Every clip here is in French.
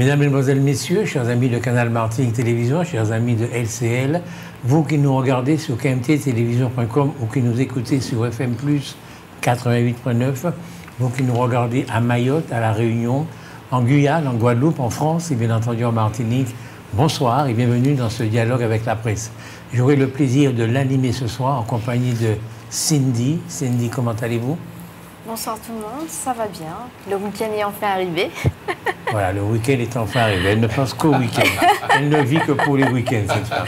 Mesdames, Mesdemoiselles, Messieurs, chers amis de Canal Martinique Télévision, chers amis de LCL, vous qui nous regardez sur kmttélévision.com ou qui nous écoutez sur FM+, 88.9, vous qui nous regardez à Mayotte, à La Réunion, en Guyane, en Guadeloupe, en France et bien entendu en Martinique, bonsoir et bienvenue dans ce dialogue avec la presse. J'aurai le plaisir de l'animer ce soir en compagnie de Cindy. Cindy, comment allez-vous? Bonsoir tout le monde, ça va bien. Le week-end est enfin arrivé. Voilà, le week-end est enfin arrivé. Elle ne pense qu'au week-end. Elle ne vit que pour les week-ends, cette femme.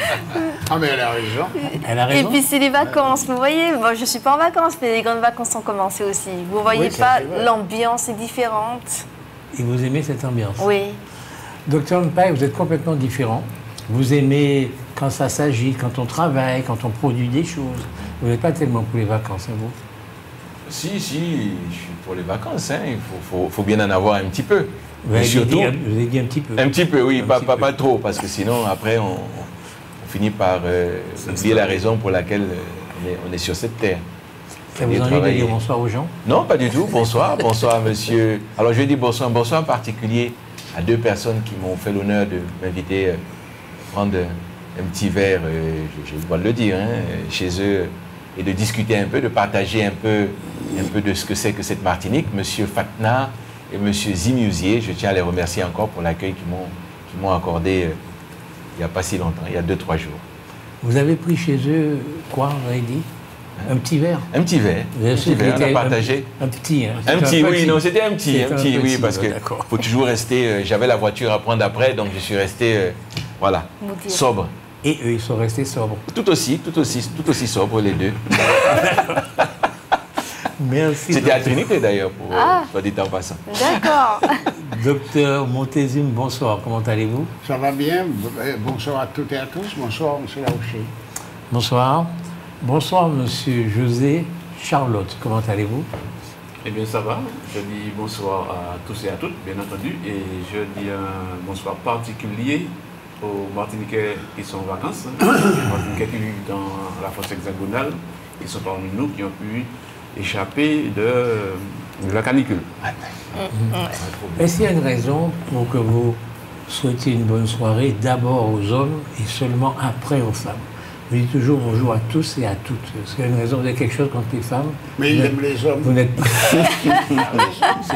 Ah, mais elle a raison. Elle a raison. Et puis c'est les vacances, vous voyez. Bon, je ne suis pas en vacances, mais les grandes vacances ont commencé aussi. Vous ne voyez pas, l'ambiance est différente. Et vous aimez cette ambiance? Oui. Docteur Mpaye, vous êtes complètement différent. Vous aimez quand ça s'agit, quand on travaille, quand on produit des choses. Vous n'êtes pas tellement pour les vacances, hein, vous? Si, je suis pour les vacances. Hein. Il faut bien en avoir un petit peu. Vous avez dit un petit peu. Un petit peu, oui, pas trop, parce que sinon, après, on finit par oublier la raison pour laquelle on est sur cette terre. Ça vous ennuie de dire bonsoir aux gens? Non, pas du tout. Bonsoir, bonsoir, monsieur. Alors, je vais dire bonsoir en particulier à deux personnes qui m'ont fait l'honneur de m'inviter à prendre un petit verre, je dois le dire, hein, chez eux, et de discuter un peu, de partager un peu de ce que c'est que cette Martinique. Monsieur Fatna et monsieur Zimusier, je tiens à les remercier encore pour l'accueil qu'ils m'ont accordé il n'y a pas si longtemps, il y a 2-3 jours. Vous avez pris chez eux, quoi, vous avez dit? Un petit verre? Un petit verre. Un petit verre, on a partagé. Un petit, hein? Un petit, oui, non, c'était un petit, oui, parce que faut toujours rester, j'avais la voiture à prendre après, donc je suis resté, voilà, sobre. Et eux, ils sont restés sobres? Tout aussi sobres, les deux. Merci. C'était à Trinité, d'ailleurs, soit dit en passant. D'accord. Docteur Montezum, bonsoir, comment allez-vous? Ça va bien, bonsoir à toutes et à tous, bonsoir monsieur Laouché. Bonsoir. Bonsoir monsieur José Charlotte, comment allez-vous? Eh bien ça va, je dis bonsoir à tous et à toutes, bien entendu, et je dis un bonsoir particulier aux Martiniquais qui sont en vacances, les Martiniquais qui vivent dans la France hexagonale, qui sont parmi nous, qui ont pu échapper de la canicule. Est-ce qu'il y a une raison pour que vous souhaitiez une bonne soirée d'abord aux hommes et seulement après aux femmes? Vous dites toujours bonjour à tous et à toutes. Est-ce qu'il y a une raison? Vous avez quelque chose contre les femmes? Mais il aime les hommes. Vous n'êtes pas...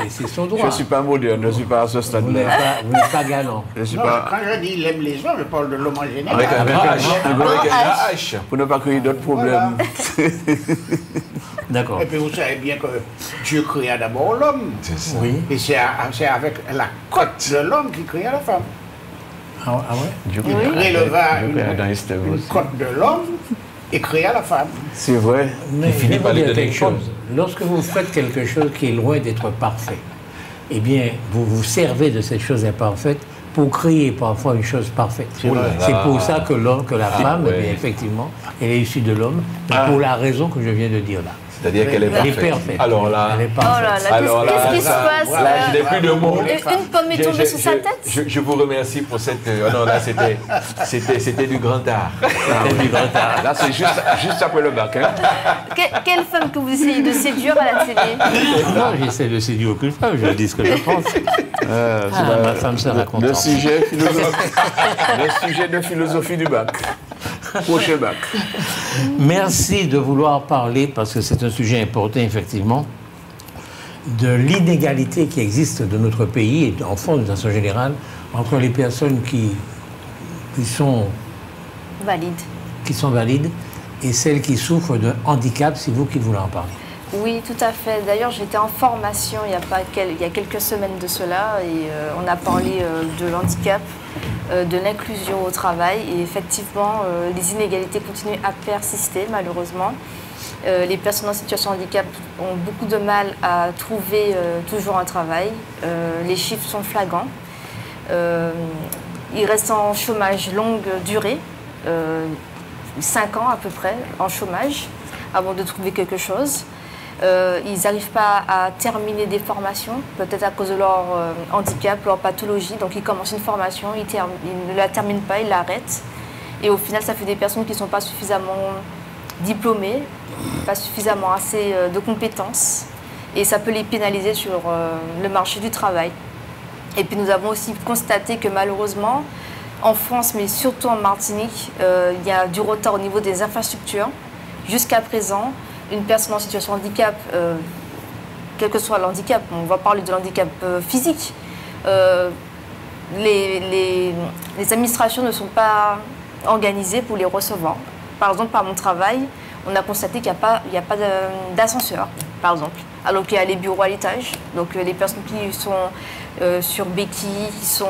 C'est son droit. Je ne suis pas moderne, je ne suis pas à ce stade-là. Vous n'êtes pas galant. Quand je dis il aime les hommes, je parle de l'homme en général. Avec un H. Pour ne pas créer d'autres problèmes. D'accord. Et puis vous savez bien que Dieu créa d'abord l'homme. Oui. Et c'est avec la côte de l'homme qu'il créa la femme. Ah ouais? Il préleva une côte de l'homme et créa la femme. C'est vrai. Mais je vais vous dire quelque chose. Lorsque vous faites quelque chose qui est loin d'être parfait, eh bien, vous vous servez de cette chose imparfaite pour créer parfois une chose parfaite. C'est pour ça que la femme, eh bien, effectivement, elle est issue de l'homme, pour la raison que je viens de dire là. C'est-à-dire qu'elle est parfaite. Alors là, elle est parfaite. Qu'est-ce qui se passe? Là, je n'ai plus de mots. Une pomme est tombée sur sa tête? Je vous remercie pour cette... non, là, c'était du grand art. C'était du grand art. Là, c'est juste après le bac. Hein. Quelle femme que vous essayez de séduire à la télé? Non, j'essaie de séduire aucune femme, je dis ce que je pense. Ma femme sera contente. Le sujet de philosophie du bac. Prochain bac. Merci de vouloir parler, parce que c'est un sujet important, effectivement, de l'inégalité qui existe de notre pays, et en France, de façon générale, entre les personnes qui sont valides et celles qui souffrent de handicap. C'est vous qui voulez en parler. Oui, tout à fait. D'ailleurs, j'étais en formation il y a quelques semaines de cela, et on a parlé de l'handicap, de l'inclusion au travail, et effectivement, les inégalités continuent à persister, malheureusement. Les personnes en situation de handicap ont beaucoup de mal à trouver toujours un travail. Les chiffres sont flagrants. Ils restent en chômage longue durée, 5 ans à peu près en chômage, avant de trouver quelque chose. Ils n'arrivent pas à terminer des formations, peut-être à cause de leur handicap, leur pathologie. Donc ils commencent une formation, ils ne la terminent pas, ils l'arrêtent. Et au final, ça fait des personnes qui ne sont pas suffisamment diplômées, pas suffisamment assez de compétences. Et ça peut les pénaliser sur le marché du travail. Et puis nous avons aussi constaté que malheureusement, en France, mais surtout en Martinique, il y a du retard au niveau des infrastructures. Jusqu'à présent, une personne en situation de handicap, quel que soit l'handicap, on va parler de l'handicap physique, les administrations ne sont pas organisées pour les recevoir. Par exemple, par mon travail, on a constaté qu'il n'y a pas d'ascenseur, par exemple, alors qu'il y a les bureaux à l'étage. Donc les personnes qui sont sur béquilles, qui sont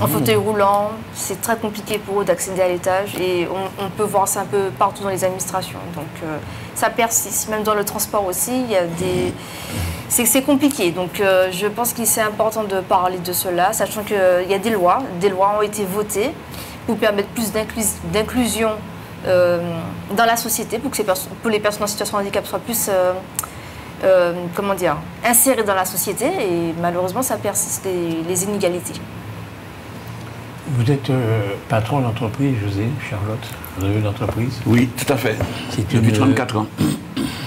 en fauteuil roulant, c'est très compliqué pour eux d'accéder à l'étage et on peut voir ça un peu partout dans les administrations. Donc ça persiste, même dans le transport aussi, il y a des... C'est compliqué, donc je pense que c'est important de parler de cela, sachant qu'il y a des lois ont été votées pour permettre plus d'inclusion dans la société, pour les personnes en situation de handicap soient plus insérées dans la société, et malheureusement ça persiste, les inégalités. Vous êtes patron d'entreprise, José, Charlotte, vous avez une entreprise? Oui, tout à fait. Depuis 34 ans.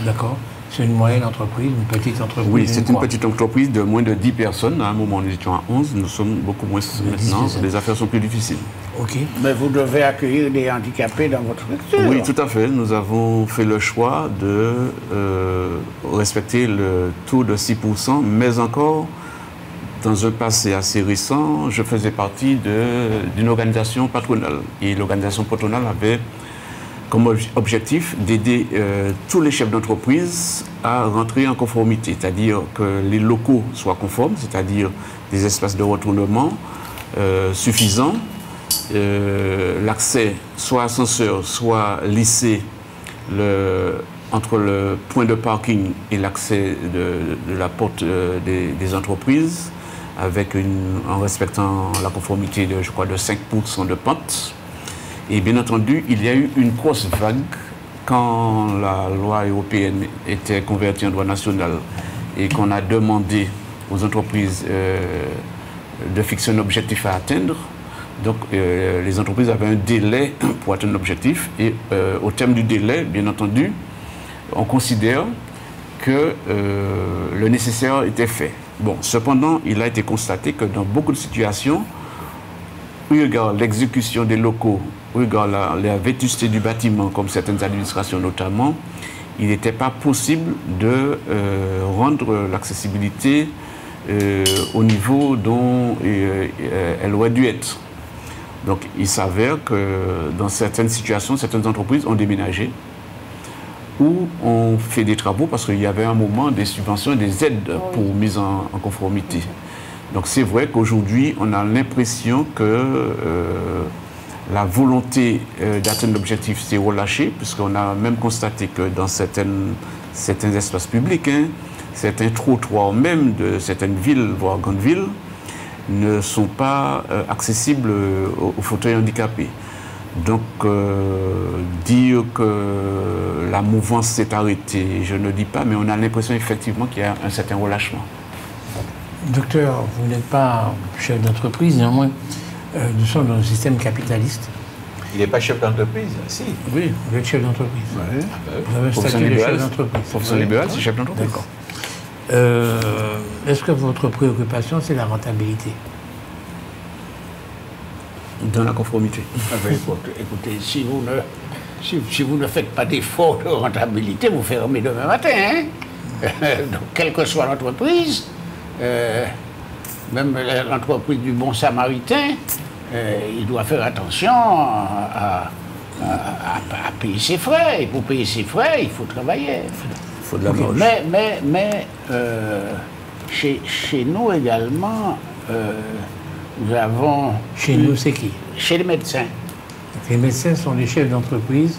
D'accord. C'est une moyenne entreprise, une petite entreprise? Oui, c'est une petite entreprise de moins de 10 personnes. À un moment, nous étions à 11, nous sommes beaucoup moins maintenant. Les affaires sont plus difficiles. Ok. Mais vous devez accueillir des handicapés dans votre structure. Oui, tout à fait. Nous avons fait le choix de respecter le taux de 6%, mais encore, dans un passé assez récent, je faisais partie d'une organisation patronale. Et l'organisation patronale avait comme objectif d'aider tous les chefs d'entreprise à rentrer en conformité, c'est-à-dire que les locaux soient conformes, c'est-à-dire des espaces de retournement suffisants, l'accès soit ascenseur, soit lissé entre le point de parking et l'accès de la porte des entreprises, en respectant la conformité de, je crois, de 5% de pente. Et bien entendu, il y a eu une grosse vague quand la loi européenne était convertie en droit national et qu'on a demandé aux entreprises de fixer un objectif à atteindre. Donc les entreprises avaient un délai pour atteindre l'objectif et au terme du délai, bien entendu, on considère que le nécessaire était fait. Bon, cependant, il a été constaté que dans beaucoup de situations, au regard l'exécution des locaux, au regard la vétusté du bâtiment, comme certaines administrations notamment, il n'était pas possible de rendre l'accessibilité au niveau dont elle aurait dû être. Donc il s'avère que dans certaines situations, certaines entreprises ont déménagé ou ont fait des travaux parce qu'il y avait un moment des subventions et des aides pour mise en conformité. Donc c'est vrai qu'aujourd'hui, on a l'impression que la volonté d'atteindre l'objectif s'est relâchée, puisqu'on a même constaté que dans certains espaces publics, certains trottoirs même de certaines villes, voire grandes villes, ne sont pas accessibles aux fauteuils handicapés. Donc dire que la mouvance s'est arrêtée, je ne dis pas, mais on a l'impression effectivement qu'il y a un certain relâchement. Docteur, vous n'êtes pas chef d'entreprise, néanmoins, nous sommes dans un système capitaliste. Il n'est pas chef d'entreprise, si. Oui, vous êtes chef d'entreprise. Oui. Vous avez un statut de chef d'entreprise. Profession libérale, c'est chef d'entreprise. D'accord. Est-ce que votre préoccupation, c'est la rentabilité? Dans la conformité. Écoutez, si vous ne faites pas d'effort de rentabilité, vous fermez demain matin. Hein? Donc, quelle que soit l'entreprise, même l'entreprise du Bon Samaritain, il doit faire attention à payer ses frais. Et pour payer ses frais, il faut travailler. Il faut de la marge. Mais chez nous également, nous avons... Chez nous, c'est qui? Chez les médecins. Les médecins sont les chefs d'entreprise.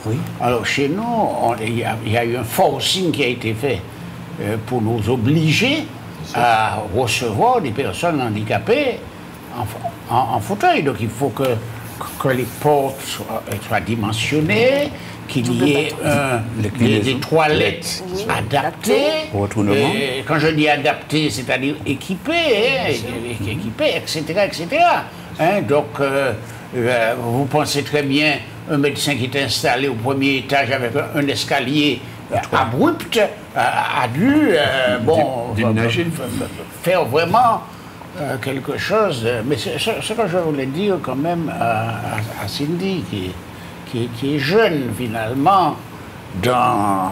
Oui. Alors chez nous, il y a eu un forcing qui a été fait pour nous obliger à recevoir des personnes handicapées en fauteuil. Donc il faut que les portes soient dimensionnées, qu'il y ait des toilettes adaptées. Quand je dis adaptées, c'est-à-dire équipées, etc. etc. Hein, donc vous pensez très bien, un médecin qui est installé au premier étage avec un escalier abrupt a dû déménager, faire vraiment quelque chose, mais ce que je voulais dire quand même à Cindy, qui est jeune finalement dans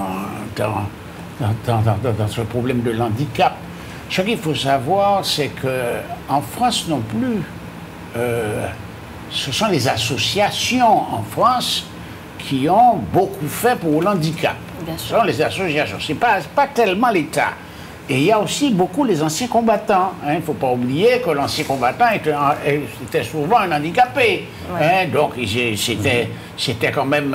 ce problème de l'handicap. Ce qu'il faut savoir, c'est qu'en France non plus, ce sont les associations en France qui ont beaucoup fait pour l'handicap. Ce sont les associations, ce n'est pas tellement l'État. Et il y a aussi beaucoup les anciens combattants. Il ne faut pas oublier que l'ancien combattant était souvent un handicapé. Donc c'était quand même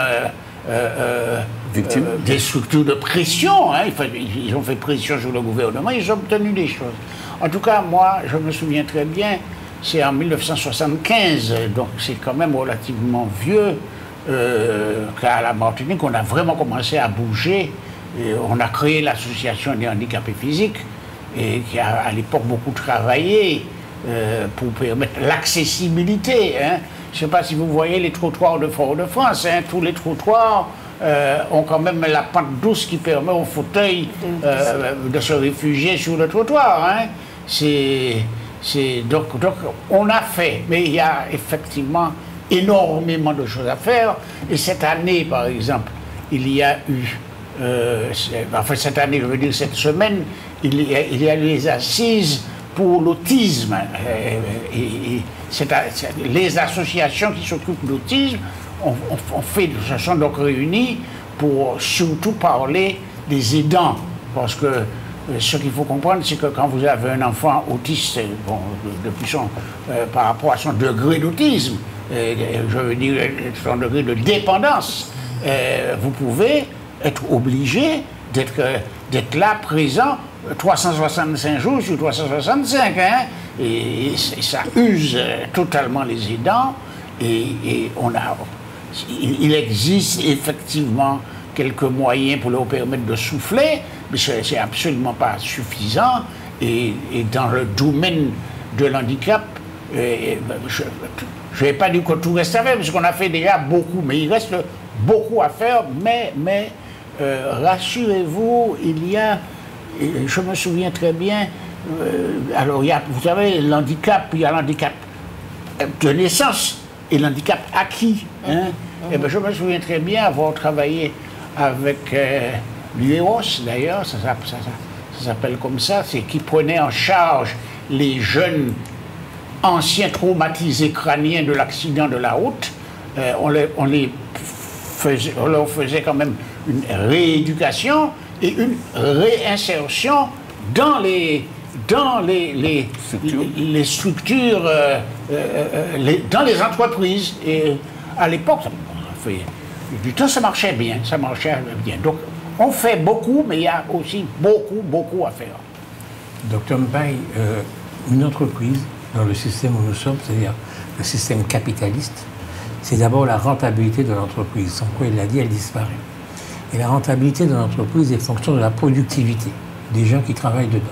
des structures de pression. Ils ont fait pression sur le gouvernement, ils ont obtenu des choses. En tout cas, moi, je me souviens très bien, c'est en 1975, donc c'est quand même relativement vieux, qu'à la Martinique, on a vraiment commencé à bouger. Et on a créé l'association des handicapés physiques, et qui a à l'époque beaucoup travaillé pour permettre l'accessibilité. Je ne sais pas si vous voyez les trottoirs de Fort-de-France, tous les trottoirs ont quand même la pente douce qui permet aux fauteuils de se réfugier sur le trottoir. Donc on a fait, mais il y a effectivement énormément de choses à faire. Et cette année, par exemple, il y a eu cette année, je veux dire cette semaine, il y a les assises pour l'autisme. Les associations qui s'occupent de l'autisme se sont donc réunies pour surtout parler des aidants. Parce que ce qu'il faut comprendre, c'est que quand vous avez un enfant autiste, par rapport à son degré d'autisme, je veux dire son degré de dépendance, vous pouvez être obligé d'être là, présent, 365 jours sur 365. Et ça use totalement les aidants. Et il existe effectivement quelques moyens pour leur permettre de souffler, mais c'est absolument pas suffisant. Et dans le domaine de l'handicap, je ne vais pas dire que tout reste à faire, parce qu'on a fait déjà beaucoup, mais il reste beaucoup à faire, mais rassurez-vous, je me souviens très bien, alors vous savez, l'handicap, il y a l'handicap de naissance et l'handicap acquis. Et je me souviens très bien avoir travaillé avec l'UEOS, d'ailleurs, ça s'appelle comme ça, c'est qui prenait en charge les jeunes anciens traumatisés crâniens de l'accident de la route. On leur faisait quand même une rééducation et une réinsertion dans les structures, dans les entreprises. Et à l'époque, du temps, ça marchait bien, Donc, on fait beaucoup, mais il y a aussi beaucoup à faire. Docteur Mpaye, une entreprise, dans le système où nous sommes, c'est-à-dire le système capitaliste, c'est d'abord la rentabilité de l'entreprise. Sans quoi il l'a dit, elle disparaît. Et la rentabilité de l'entreprise est fonction de la productivité des gens qui travaillent dedans.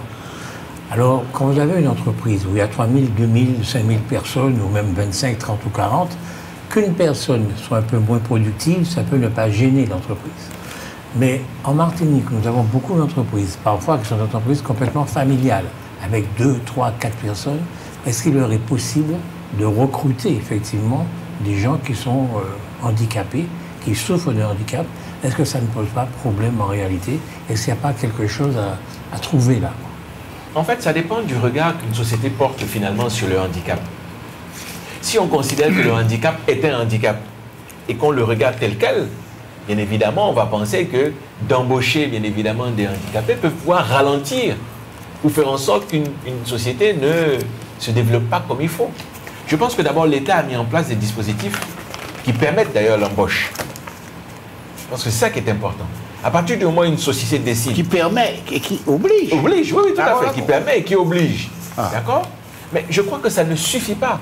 Alors, quand vous avez une entreprise où il y a 3000, 2000, 5000 personnes, ou même 25, 30 ou 40, qu'une personne soit un peu moins productive, ça peut ne pas gêner l'entreprise. Mais en Martinique, nous avons beaucoup d'entreprises, parfois qui sont des entreprises complètement familiales, avec 2, 3, 4 personnes. Est-ce qu'il leur est possible de recruter effectivement des gens qui sont handicapés, qui souffrent de handicap? Est-ce que ça ne pose pas problème en réalité? Est-ce qu'il n'y a pas quelque chose à trouver là? En fait, ça dépend du regard qu'une société porte finalement sur le handicap. Si on considère que le handicap est un handicap et qu'on le regarde tel quel, bien évidemment, on va penser que d'embaucher, bien évidemment, des handicapés peut pouvoir ralentir ou faire en sorte qu'une société ne se développe pas comme il faut. Je pense que d'abord, l'État a mis en place des dispositifs qui permettent d'ailleurs l'embauche. Je pense que c'est ça qui est important. À partir du moment où une société décide... Qui permet et qui oblige. Oblige, oui, tout à fait. Qui permet et qui oblige. D'accord? Mais je crois que ça ne suffit pas.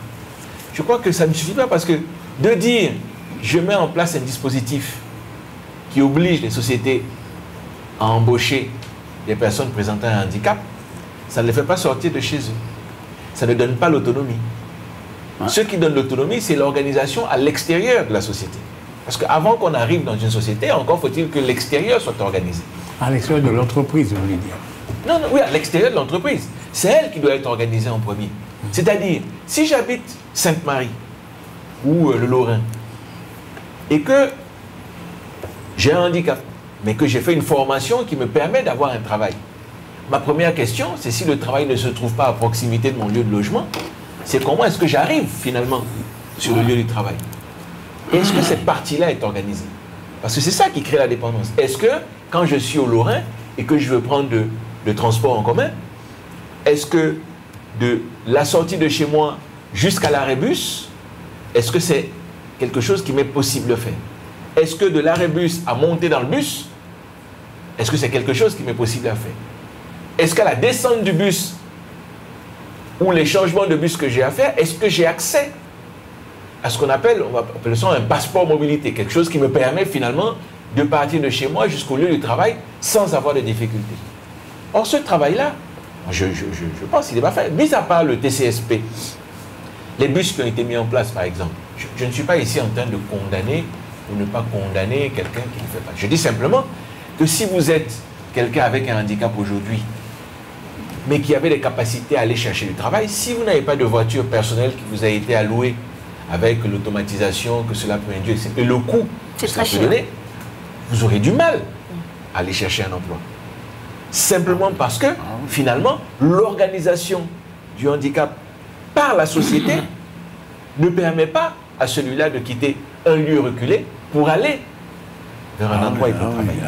Je crois que ça ne suffit pas parce que de dire, je mets en place un dispositif qui oblige les sociétés à embaucher des personnes présentant un handicap, ça ne les fait pas sortir de chez eux. Ça ne donne pas l'autonomie. Ce qui donne l'autonomie, c'est l'organisation à l'extérieur de la société. Parce qu'avant qu'on arrive dans une société, encore faut-il que l'extérieur soit organisé. À l'extérieur de l'entreprise, vous voulez dire? Non, oui, à l'extérieur de l'entreprise. c'est elle qui doit être organisée en premier. C'est-à-dire, si j'habite Sainte-Marie ou le Lorrain et que j'ai un handicap, mais que j'ai fait une formation qui me permet d'avoir un travail, ma première question, c'est si le travail ne se trouve pas à proximité de mon lieu de logement, c'est comment est-ce que j'arrive finalement sur le lieu du travail. Est-ce que cette partie-là est organisée? Parce que c'est ça qui crée la dépendance. Est-ce que quand je suis au Lorrain et que je veux prendre le transport en commun, est-ce que de la sortie de chez moi jusqu'à l'arrêt bus, est-ce que c'est quelque chose qui m'est possible de faire? Est-ce que de l'arrêt bus à monter dans le bus, est-ce que c'est quelque chose qui m'est possible à faire? Est-ce qu'à la descente du bus ou les changements de bus que j'ai à faire, est-ce que j'ai accès à ce qu'on appelle, on va appeler ça un passeport mobilité, quelque chose qui me permet finalement de partir de chez moi jusqu'au lieu du travail sans avoir de difficultés. Or, ce travail-là, je pense qu'il n'est pas fait. Mis à part le TCSP, les bus qui ont été mis en place, par exemple, je ne suis pas ici en train de condamner ou ne pas condamner quelqu'un qui ne fait pas. Je dis simplement que si vous êtes quelqu'un avec un handicap aujourd'hui, mais qui avait des capacités à aller chercher du travail, si vous n'avez pas de voiture personnelle qui vous a été allouée avec l'automatisation que cela peut induire, et le coût que cela peut donner, vous aurez du mal à aller chercher un emploi. Simplement parce que, finalement, l'organisation du handicap par la société ne permet pas à celui-là de quitter un lieu reculé pour aller vers un endroit où il peut travailler.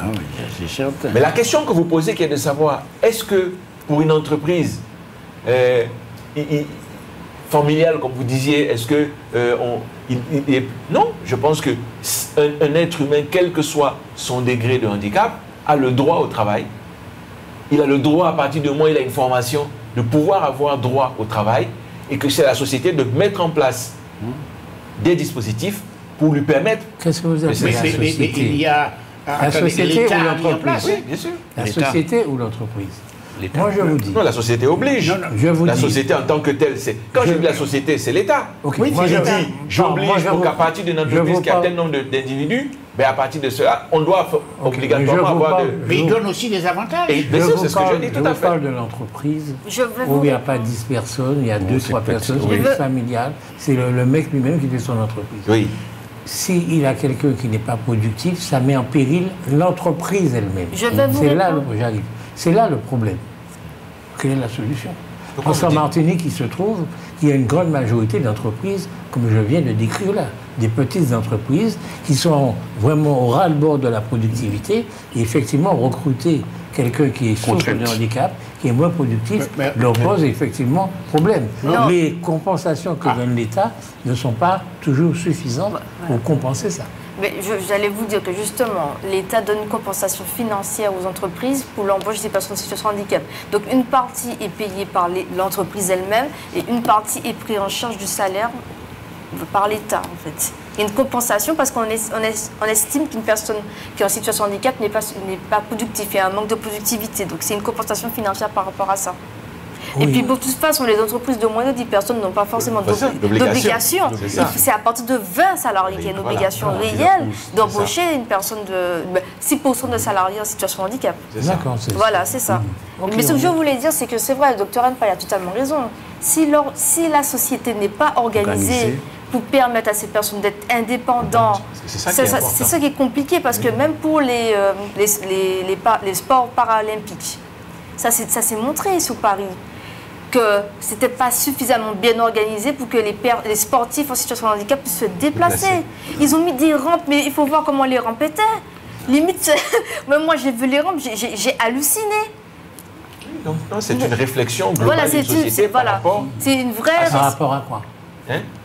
C'est certain. Mais la question que vous posez qui est de savoir, est-ce que pour une entreprise familiale, comme vous disiez, est-ce que non, je pense que un être humain, quel que soit son degré de handicap, a le droit au travail. Il a le droit, à partir du moment où il a une formation, de pouvoir avoir droit au travail, et que c'est la société de mettre en place des dispositifs pour lui permettre... Qu'est-ce que vous appelez la société? Mais il y a... La société ou l'entreprise? Oui, bien sûr. La société ou l'entreprise? Moi, je vous dis. Non, la société oblige. Non, je vous la dis. société en tant que telle, c'est... Quand je dis la société, c'est l'État. Ok. Oui, Moi, si je dis, j'oblige pour qu'à partir d'une entreprise qui a parle... tel nombre d'individus, ben à partir de cela, on doit obligatoirement avoir... Mais il donne aussi des avantages. Et bien sûr, c'est ce que je dis tout à fait. Je parle de l'entreprise où il n'y a pas 10 personnes, il y a 2-3 personnes, c'est une familiale. C'est le mec lui-même qui fait son entreprise. Oui. S'il a quelqu'un qui n'est pas productif, ça met en péril l'entreprise elle-même. C'est là le problème. Quelle est la solution? Parce qu'en Martinique, il se trouve qu'il y a une grande majorité d'entreprises, comme je viens de décrire là, des petites entreprises qui sont vraiment au ras-le-bord de la productivité et effectivement recruter quelqu'un qui est souffre de handicap, qui est moins productif, leur pose effectivement problème. Non. Les compensations que donne l'État ne sont pas toujours suffisantes pour compenser ça. Mais j'allais vous dire que justement, l'État donne une compensation financière aux entreprises pour l'embauche des personnes en situation de handicap. Donc une partie est payée par l'entreprise elle-même et une partie est prise en charge du salaire par l'État en fait. Il y a une compensation parce qu'on estime qu'une personne qui est en situation de handicap n'est pas productive, il y a un manque de productivité. Donc c'est une compensation financière par rapport à ça. Oui. Et puis, de toute façon, les entreprises de moins de 10 personnes n'ont pas forcément d'obligation. C'est à partir de 20 salariés qu'il y a une obligation réelle d'embaucher une personne de 6% de salariés en situation de handicap. D'accord, voilà, c'est ça. Mais ce que je voulais dire, c'est que c'est vrai, le docteur Anpa a totalement raison. Si la société n'est pas organisée pour permettre à ces personnes d'être indépendantes, c'est ça qui est compliqué parce que même pour les sports paralympiques, ça s'est montré sur Paris que ce n'était pas suffisamment bien organisé pour que les sportifs en situation de handicap puissent se déplacer. Ils ont mis des rampes, mais il faut voir comment les rampes étaient. Limite, même moi j'ai vu les rampes, j'ai halluciné. Donc c'est une réflexion globale d'une société par rapport... C'est une vraie... Par rapport à quoi?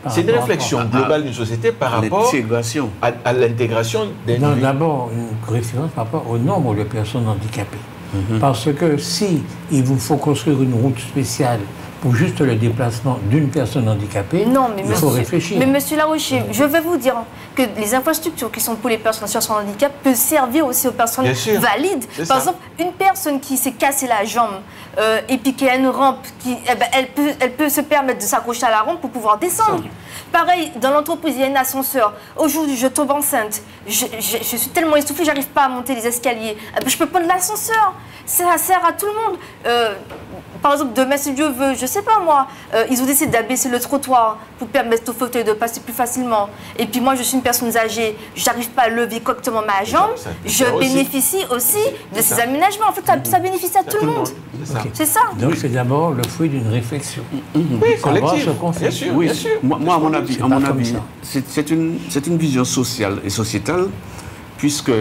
C'est une réflexion globale d'une société par rapport à l'intégration des Non, d'abord, une référence par rapport au nombre de personnes handicapées. Parce que si il vous faut construire une route spéciale pour juste le déplacement d'une personne handicapée, il faut réfléchir. Mais monsieur Laroche, je vais vous dire que les infrastructures qui sont pour les personnes en situation de handicap peuvent servir aussi aux personnes valides. Par exemple, une personne qui s'est cassé la jambe et puis qui a une rampe, elle peut se permettre de s'accrocher à la rampe pour pouvoir descendre. Pareil, dans l'entreprise, il y a un ascenseur. Aujourd'hui, je tombe enceinte. Je suis tellement essoufflée, j'arrive pas à monter les escaliers. Je peux prendre l'ascenseur. Ça sert à tout le monde. par exemple, demain, si Dieu veut, je sais pas moi, ils ont décidé d'abaisser le trottoir pour permettre aux fauteuils de passer plus facilement. Et puis moi, je suis une personne âgée, j'arrive pas à lever correctement ma jambe, je bénéficie aussi de ces aménagements. En fait, ça bénéficie à tout le monde. C'est ça. Donc c'est d'abord le fruit d'une réflexion. Oui, collective. Bien sûr, Oui, bien sûr. Moi, à mon avis, ça. c'est une vision sociale et sociétale, puisque,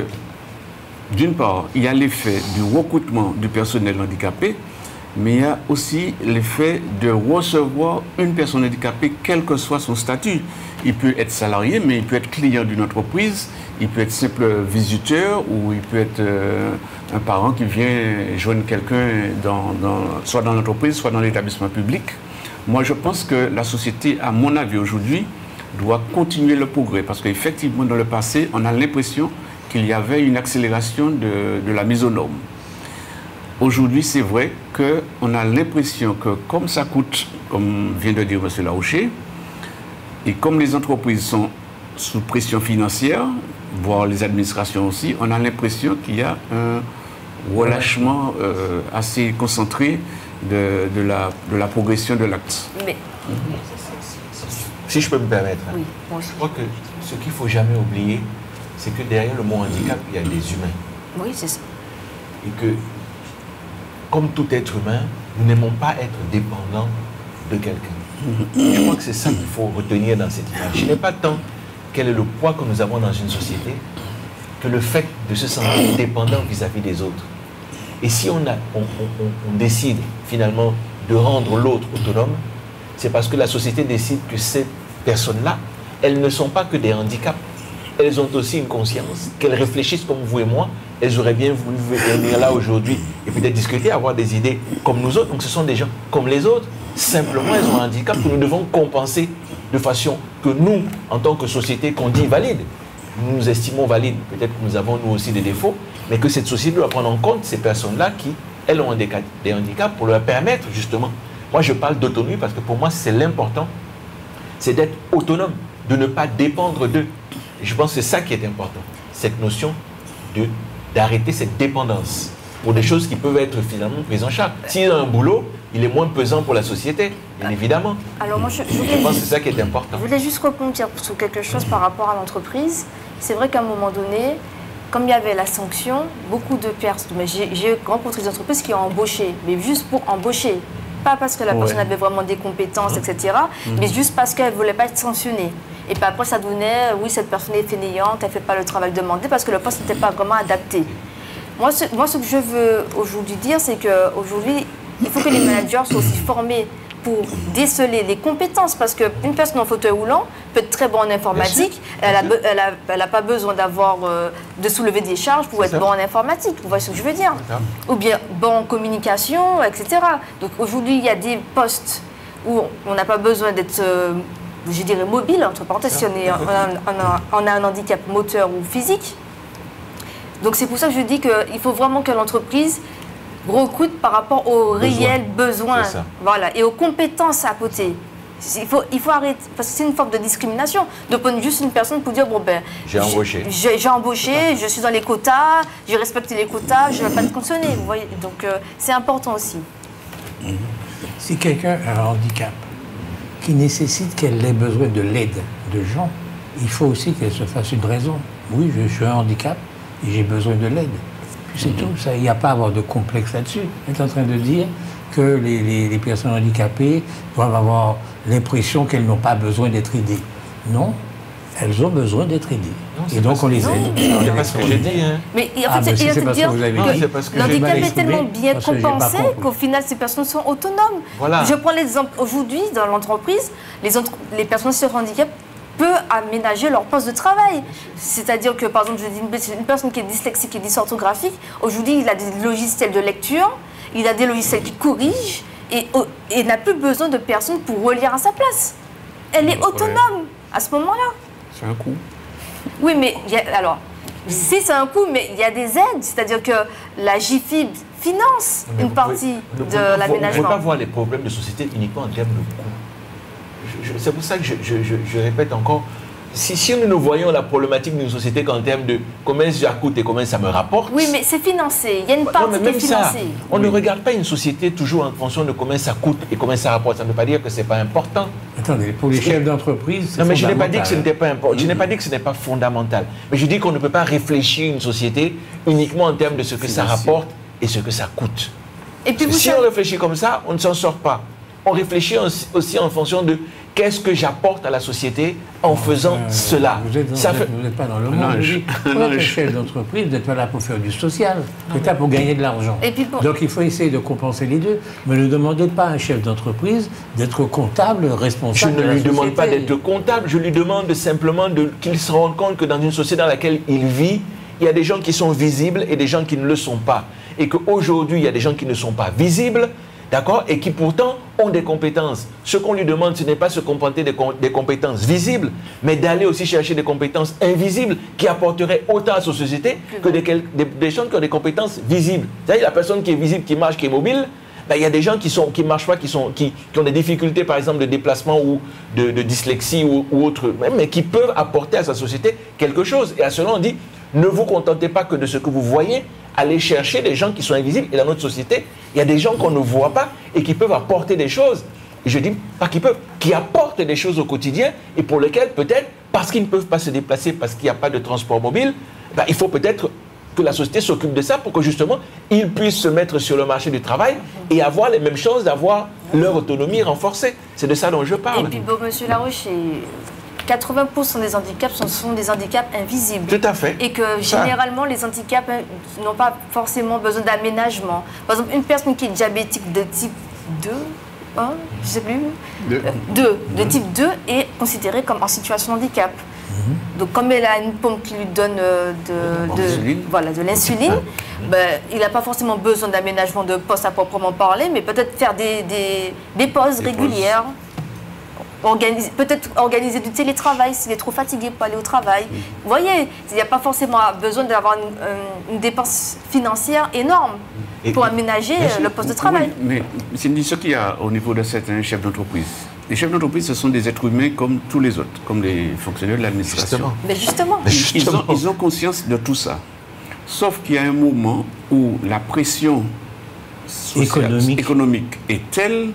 d'une part, il y a l'effet du recrutement du personnel handicapé, mais il y a aussi l'effet de recevoir une personne handicapée, quel que soit son statut. Il peut être salarié, mais il peut être client d'une entreprise, il peut être simple visiteur, ou il peut être un parent qui vient joindre quelqu'un soit dans l'entreprise, soit dans l'établissement public. Moi, je pense que la société, à mon avis aujourd'hui, doit continuer le progrès, parce qu'effectivement, dans le passé, on a l'impression qu'il y avait une accélération de la mise aux normes. Aujourd'hui, c'est vrai qu'on a l'impression que comme ça coûte, comme vient de dire M. Larouché, et comme les entreprises sont sous pression financière, voire les administrations aussi, on a l'impression qu'il y a un relâchement assez concentré de la progression de l'acte. Mais... Si je peux me permettre, Oui, moi aussi. je crois que ce qu'il ne faut jamais oublier, c'est que derrière le mot handicap, il y a des humains. Oui, c'est ça. Et que, comme tout être humain, nous n'aimons pas être dépendants de quelqu'un. Je crois que c'est ça qu'il faut retenir dans cette image. Ce n'est pas tant quel est le poids que nous avons dans une société que le fait de se sentir dépendant vis-à-vis des autres. Et si on décide finalement de rendre l'autre autonome, c'est parce que la société décide que ces personnes-là, elles ne sont pas que des handicaps. Elles ont aussi une conscience, qu'elles réfléchissent comme vous et moi. Elles auraient bien voulu venir là aujourd'hui et peut-être discuter, avoir des idées comme nous autres. Donc ce sont des gens comme les autres. Simplement, elles ont un handicap que nous devons compenser de façon que nous, en tant que société, qu'on dit valide, nous nous estimons valides. Peut-être que nous avons nous aussi des défauts, mais que cette société doit prendre en compte ces personnes-là qui, elles, ont des handicaps pour leur permettre justement. Moi, je parle d'autonomie parce que pour moi, c'est l'important. C'est d'être autonome, de ne pas dépendre d'eux. Et je pense que c'est ça qui est important. Cette notion d'arrêter cette dépendance pour des choses qui peuvent être finalement prises en charge. S'il a un boulot, il est moins pesant pour la société, bien évidemment. Alors moi, je pense que c'est ça qui est important. Je voulais juste rebondir sur quelque chose par rapport à l'entreprise. C'est vrai qu'à un moment donné, comme il y avait la sanction, beaucoup de personnes, mais j'ai rencontré des entreprises qui ont embauché, mais juste pour embaucher. Pas parce que la personne avait vraiment des compétences, etc., mais juste parce qu'elle ne voulait pas être sanctionnée. Et puis après, ça donnait, oui, cette personne est fainéante, elle ne fait pas le travail demandé parce que le poste n'était pas vraiment adapté. Moi, ce que je veux aujourd'hui dire, c'est qu'aujourd'hui, il faut que les managers soient aussi formés pour déceler les compétences, parce qu'une personne en fauteuil roulant peut être très bonne en informatique, elle n'a pas besoin de soulever des charges pour être bon en informatique, vous voyez ce que je veux dire? Ou bien bon en communication, etc. Donc aujourd'hui, il y a des postes où on n'a pas besoin d'être, je dirais, mobile, entre parenthèses, si on a un handicap moteur ou physique. Donc c'est pour ça que je dis qu'il faut vraiment que l'entreprise recrute par rapport aux réels besoins, voilà, et aux compétences à côté. Il faut arrêter, parce que c'est une forme de discrimination, de prendre juste une personne pour dire, bon ben, j'ai embauché, je suis dans les quotas, j'ai respecté les quotas, je ne vais pas te sanctionner, vous voyez. Donc c'est important aussi. Si quelqu'un a un handicap qui nécessite qu'elle ait besoin de l'aide de gens, il faut aussi qu'elle se fasse une raison. Oui, je suis un handicap et j'ai besoin de l'aide. C'est tout, il n'y a pas à avoir de complexe là-dessus. On est en train de dire que les personnes handicapées doivent avoir l'impression qu'elles n'ont pas besoin d'être aidées. Non, elles ont besoin d'être aidées. Non, et donc on les aide. C'est pas ce que j'ai dit. Hein. Mais en fait, c'est parce que vous avez dit. L'handicap est tellement bien compensé qu'au final, ces personnes sont autonomes. Voilà. Je prends l'exemple aujourd'hui, dans l'entreprise, les personnes sur handicap peut aménager leur poste de travail. C'est-à-dire que, par exemple, je dis une personne qui est dyslexique et dysorthographique, aujourd'hui, il a des logiciels de lecture, il a des logiciels qui corrigent, et n'a plus besoin de personne pour relire à sa place. Elle est autonome à ce moment-là. C'est un coût. Oui, mais alors, si c'est un coût, mais il y a des aides, c'est-à-dire que la GIFIB finance une partie de l'aménagement. On ne peut pas voir les problèmes de société uniquement en termes de coût. C'est pour ça que je répète encore, si nous voyons la problématique d'une société qu'en termes de combien ça coûte et combien ça me rapporte... Oui, mais c'est financé. Il y a une partie qui est financée. On ne regarde pas une société toujours en fonction de combien ça coûte et combien ça rapporte. Ça ne veut pas dire que ce n'est pas important. Attendez, pour les chefs d'entreprise, c'est non, mais je n'ai pas dit que ce fondamental. n'était pas important. Je n'ai pas dit que ce n'est pas fondamental. Mais je dis qu'on ne peut pas réfléchir une société uniquement en termes de ce que ça rapporte et ce que ça coûte. Et puis Si on réfléchit comme ça, on ne s'en sort pas. On réfléchit aussi en fonction de qu'est-ce que j'apporte à la société en faisant cela. Vous n'êtes pas dans le monde. Pour être chef d'entreprise, vous n'êtes pas là pour faire du social. Vous êtes là pour gagner de l'argent. Donc il faut essayer de compenser les deux. Mais ne demandez pas à un chef d'entreprise d'être comptable, responsable. Je ne lui demande pas d'être comptable, je lui demande simplement qu'il se rende compte que dans une société dans laquelle il vit, il y a des gens qui sont visibles et des gens qui ne le sont pas. Et qu'aujourd'hui, il y a des gens qui ne sont pas visibles, d'accord, et qui pourtant ont des compétences. Ce qu'on lui demande, ce n'est pas se contenter des compétences visibles, mais d'aller aussi chercher des compétences invisibles qui apporteraient autant à sa société que des gens qui ont des compétences visibles. C'est-à-dire la personne qui est visible, qui marche, qui est mobile, ben, il y a des gens qui ne marchent pas, qui ont des difficultés, par exemple, de déplacement ou de dyslexie ou autre, mais qui peuvent apporter à sa société quelque chose. Et à cela, on dit, ne vous contentez pas que de ce que vous voyez, allez chercher des gens qui sont invisibles. Et dans notre société, il y a des gens qu'on ne voit pas et qui peuvent apporter des choses. Et je dis pas qu'ils peuvent, qui apportent des choses au quotidien et pour lesquelles peut-être, parce qu'ils ne peuvent pas se déplacer, parce qu'il n'y a pas de transport mobile, ben, il faut peut-être que la société s'occupe de ça pour que justement, ils puissent se mettre sur le marché du travail et avoir les mêmes chances d'avoir leur autonomie renforcée. C'est de ça dont je parle. Et puis, bon, monsieur Laroche, 80% des handicaps sont des handicaps invisibles. Tout à fait. Et que généralement, les handicaps n'ont pas forcément besoin d'aménagement. Par exemple, une personne qui est diabétique de type 2, je ne sais plus, de type 2 est considérée comme en situation de handicap. Donc, comme elle a une pompe qui lui donne de l'insuline, ben, il n'a pas forcément besoin d'aménagement de poste à proprement parler, mais peut-être faire des pauses régulières. Peut-être organiser du télétravail s'il est trop fatigué pour aller au travail. Vous voyez, il n'y a pas forcément besoin d'avoir une dépense financière énorme pour aménager le poste de travail. Oui, mais c'est ce qu'il y a au niveau de certains chefs d'entreprise. Les chefs d'entreprise, ce sont des êtres humains comme tous les autres, comme les fonctionnaires de l'administration. Mais justement. Ils ont conscience de tout ça. Sauf qu'il y a un moment où la pression sociale, économique est telle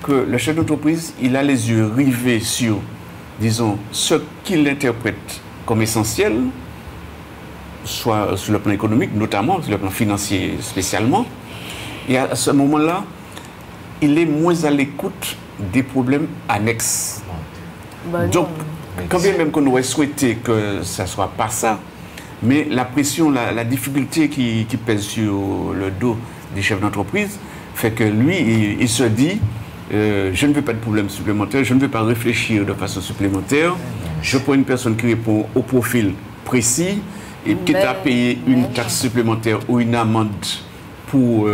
que le chef d'entreprise, il a les yeux rivés sur, disons, ce qu'il interprète comme essentiel, soit sur le plan économique, notamment sur le plan financier spécialement. Et à ce moment-là, il est moins à l'écoute des problèmes annexes. Donc, quand bien même qu'on aurait souhaité que ça ne soit pas ça, mais la pression, la difficulté qui pèse sur le dos des chefs d'entreprise fait que lui, il se dit je ne veux pas de problème supplémentaire, je ne veux pas réfléchir de façon supplémentaire, je prends une personne qui répond au profil précis et quitte à payer une taxe supplémentaire ou une amende pour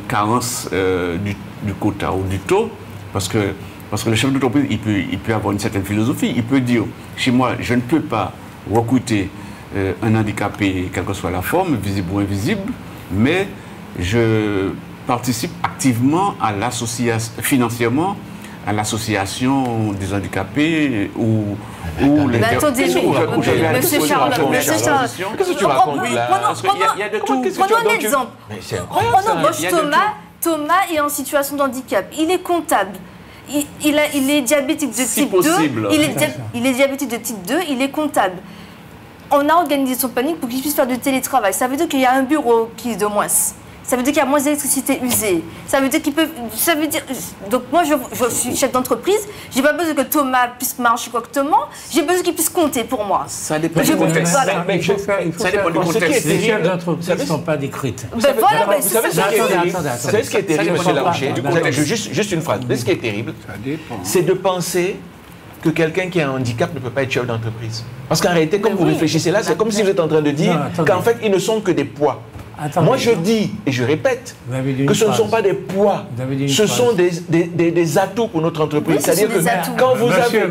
carence du quota ou du taux, parce que le chef d'entreprise, il peut avoir une certaine philosophie. Il peut dire, chez moi, je ne peux pas recruter un handicapé, quelle que soit la forme, visible ou invisible, mais je participe activement à l'association, financièrement, à l'association des handicapés ou mais attendez, monsieur Charles, qu'est-ce que tu racontes là? Il y a de tout. Prenons un exemple. On embauche Thomas. Thomas est en situation de handicap. Il est comptable. Il est diabétique de type 2. Il est diabétique de type 2. Il est comptable. On a organisé son planning pour qu'il puisse faire du télétravail. Ça veut dire qu'il y a un bureau qui est de moins. Ça veut dire qu'il y a moins d'électricité usée. Ça veut dire qu'il peut. Ça veut dire. Donc moi, je suis chef d'entreprise. J'ai pas besoin que Thomas puisse marcher correctement. J'ai besoin qu'il puisse compter pour moi. Ça dépend du contexte. Ça dépend du contexte. Les chefs d'entreprise ne sont pas décrites. Vous savez ce qui est terrible, monsieur Larocher? Juste une phrase. Ce qui est terrible, c'est de penser que quelqu'un qui a un handicap ne peut pas être chef d'entreprise. Parce qu'en réalité, comme vous réfléchissez là, c'est comme si vous êtes en train de dire qu'en fait, ils ne sont que des poids. Attendez, Moi, je dis et je répète que ce ne sont pas des poids, ce sont des atouts pour notre entreprise. Oui, c'est-à-dire que quand vous avez...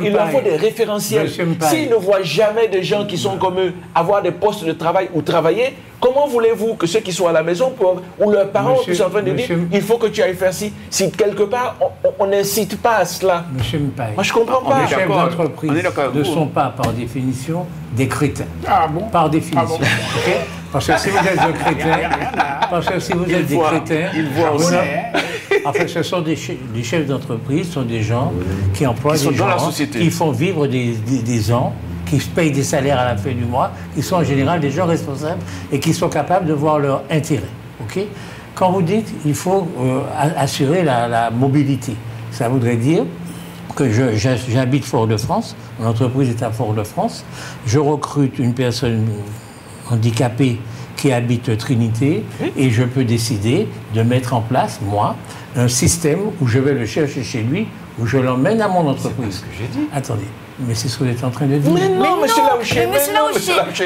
il leur faut des référentiels. S'ils ne voient jamais des gens qui sont comme eux avoir des postes de travail ou travailler, comment voulez-vous que ceux qui sont à la maison ou leurs parents qui sont en train de dire il faut que tu ailles faire ci, si quelque part on n'incite pas à cela. Monsieur Mpaye, moi je comprends pas. Les chefs d'entreprise ne sont pas par définition des crétins. Ah bon? Par définition. Ah bon? Okay? Parce que si vous êtes des crétins, en fait, ce sont des chefs d'entreprise, sont des gens qui emploient des gens, qui font vivre des gens, qui payent des salaires à la fin du mois, qui sont en général des gens responsables et qui sont capables de voir leur intérêt. Okay? Quand vous dites qu'il faut assurer la mobilité, ça voudrait dire que j'habite Fort-de-France, mon entreprise est à Fort-de-France, je recrute une personne handicapée qui habite Trinité et je peux décider de mettre en place, moi, un système où je vais le chercher chez lui, où je l'emmène à mon entreprise. C'est ce que j'ai dit. Attendez, mais c'est ce que vous êtes en train de dire. Mais non, monsieur Laouché.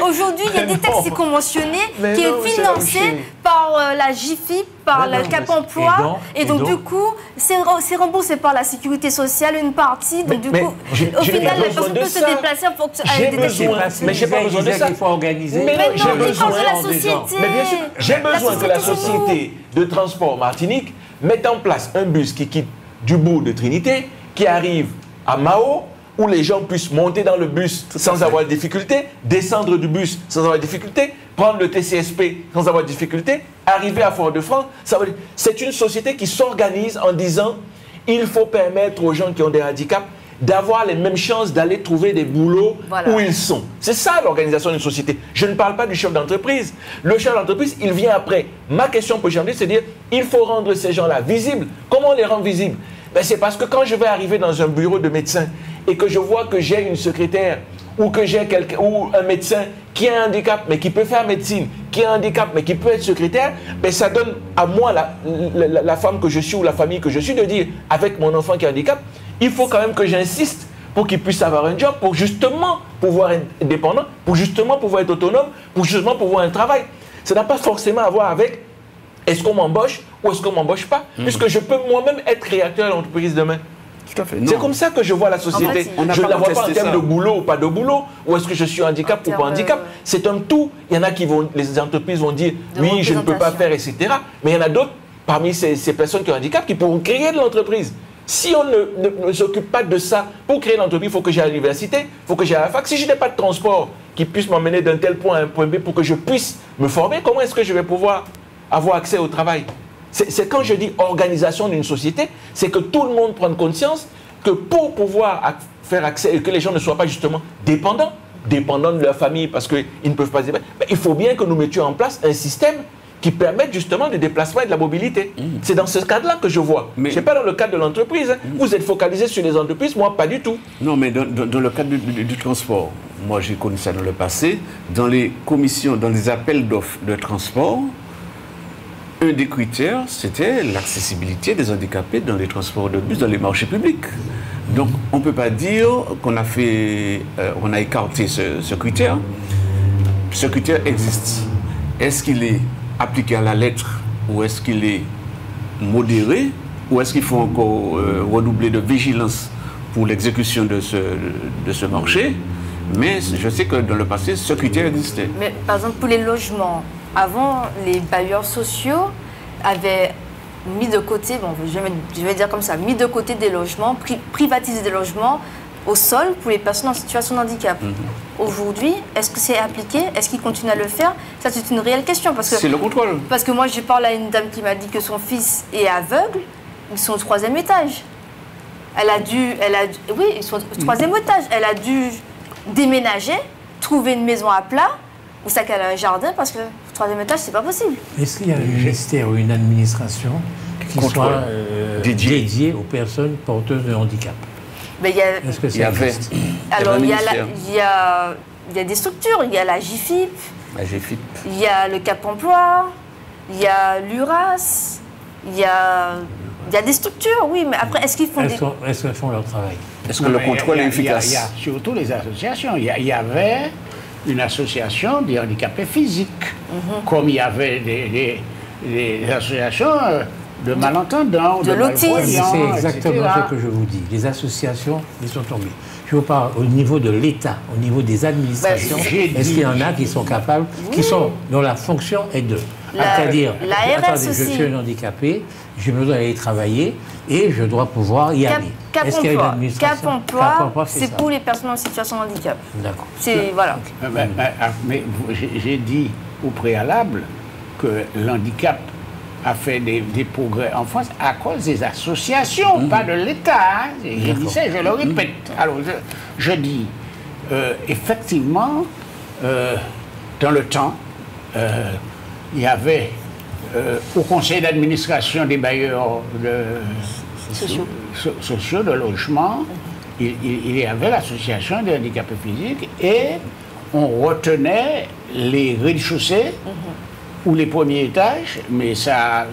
Aujourd'hui, il y a des taxis conventionnés qui est financé par la JIFI, par le Cap Emploi. Et donc, du coup, c'est remboursé par la sécurité sociale, une partie. Donc, du coup, au final, la personne peut se déplacer pour j'ai besoin. Mais j'ai pas besoin de ça. Il faut organiser. Mais non, j'ai besoin de la société. Mais bien sûr, j'ai besoin que la société de transport Martinique mette en place un bus qui quitte du bout de Trinité, qui arrive à Mao, où les gens puissent monter dans le bus sans avoir de difficulté, descendre du bus sans avoir de difficulté, prendre le TCSP sans avoir de difficulté, arriver à Fort-de-France. C'est une société qui s'organise en disant il faut permettre aux gens qui ont des handicaps d'avoir les mêmes chances d'aller trouver des boulots où ils sont. C'est ça l'organisation d'une société. Je ne parle pas du chef d'entreprise. Le chef d'entreprise, il vient après. Ma question pour Jean-Louis, c'est de dire il faut rendre ces gens-là visibles. Comment on les rend visibles? Ben, c'est parce que quand je vais arriver dans un bureau de médecin et que je vois que j'ai une secrétaire ou que j'ai ou un médecin qui a un handicap mais qui peut faire médecine, qui a un handicap mais qui peut être secrétaire, ben ça donne à moi, la femme que je suis ou la famille que je suis, de dire avec mon enfant qui a un handicap, il faut quand même que j'insiste pour qu'il puisse avoir un job, pour justement pouvoir être indépendant, pour justement pouvoir être autonome, pour justement pouvoir un travail. Ça n'a pas forcément à voir avec est-ce qu'on m'embauche ou est-ce qu'on ne m'embauche pas, puisque je peux moi-même être créateur de l'entreprise demain. Tout à fait. C'est comme ça que je vois la société. En fait, je ne la vois pas en termes de boulot ou pas de boulot, ou est-ce que je suis handicap ou pas handicap. C'est un tout. Il y en a qui vont, les entreprises vont dire oui, je ne peux pas faire, etc. Mais il y en a d'autres, parmi ces personnes qui ont un handicap, qui pourront créer de l'entreprise. Si on ne s'occupe pas de ça, pour créer l'entreprise, il faut que j'aille à l'université, il faut que j'aille à la fac. Si je n'ai pas de transport qui puisse m'emmener d'un tel point à un point B pour que je puisse me former, comment est-ce que je vais pouvoir avoir accès au travail? C'est quand je dis organisation d'une société, c'est que tout le monde prenne conscience que pour pouvoir faire accès et que les gens ne soient pas justement dépendants de leur famille parce qu'ils ne peuvent pas se déplacer, il faut bien que nous mettions en place un système qui permette justement des déplacements et de la mobilité. C'est dans ce cadre-là que je vois. Ce n'est pas dans le cadre de l'entreprise. Vous êtes focalisé sur les entreprises, moi pas du tout. Non, mais dans le cadre du transport, moi j'ai connu ça dans le passé, dans les commissions, dans les appels d'offres de transport, un des critères, c'était l'accessibilité des handicapés dans les transports de bus, dans les marchés publics. Donc, on ne peut pas dire qu'on a écarté ce critère. Ce critère existe. Est-ce qu'il est appliqué à la lettre ou est-ce qu'il est modéré ou est-ce qu'il faut encore redoubler de vigilance pour l'exécution de ce marché? Mais je sais que dans le passé, ce critère existait. Mais par exemple, pour les logements, avant, les bailleurs sociaux avaient mis de côté, bon, je vais dire comme ça, mis de côté des logements, privatisé des logements au sol pour les personnes en situation de handicap. Aujourd'hui, est-ce que c'est appliqué? Est-ce qu'ils continuent à le faire? Ça, c'est une réelle question. C'est le contrôle. Parce que moi, j'ai parlé à une dame qui m'a dit que son fils est aveugle. Ils sont au 3e étage. Oui, ils sont au 3e étage. Elle a dû déménager, trouver une maison à plat, ou ça qu'elle a un jardin, parce que le 3e étage, c'est pas possible. Est-ce qu'il y a un ministère ou une administration qui soit dédiée aux personnes porteuses de handicap? Est-ce que ça existe? Alors, il y a des structures. Il y a la JFIP, il y a le Cap Emploi, il y a l'URAS, il y a des structures, oui, mais après, est-ce qu'ils font Est-ce qu'elles font leur travail? Est-ce que le contrôle est efficace? Il y a surtout les associations. Il y avait une association des handicapés physiques, comme il y avait des associations de malentendants, de l'autisme. C'est exactement etc. ce que je vous dis. Les associations, ils sont tombées. Je vous parle au niveau de l'État, au niveau des administrations. Est-ce qu'il y en a qui sont capables, dont la fonction est de... C'est-à-dire, l'ARS je aussi. suis un handicapé, j'ai besoin d'aller travailler et je dois pouvoir y aller. Cap Est-ce qu'il y a une Emploi, administration Cap Emploi, c'est c'est ça. pour les personnes en situation de handicap. D'accord. C'est, voilà. Mais j'ai dit au préalable que l'handicap a fait des progrès en France à cause des associations, pas de l'État. Hein. Je dis ça, je le répète. Alors, je dis, effectivement, dans le temps, il y avait au conseil d'administration des bailleurs sociaux de logement, il y avait l'association des handicapés physiques et on retenait les rez-de-chaussée ou les premiers étages, mais ça a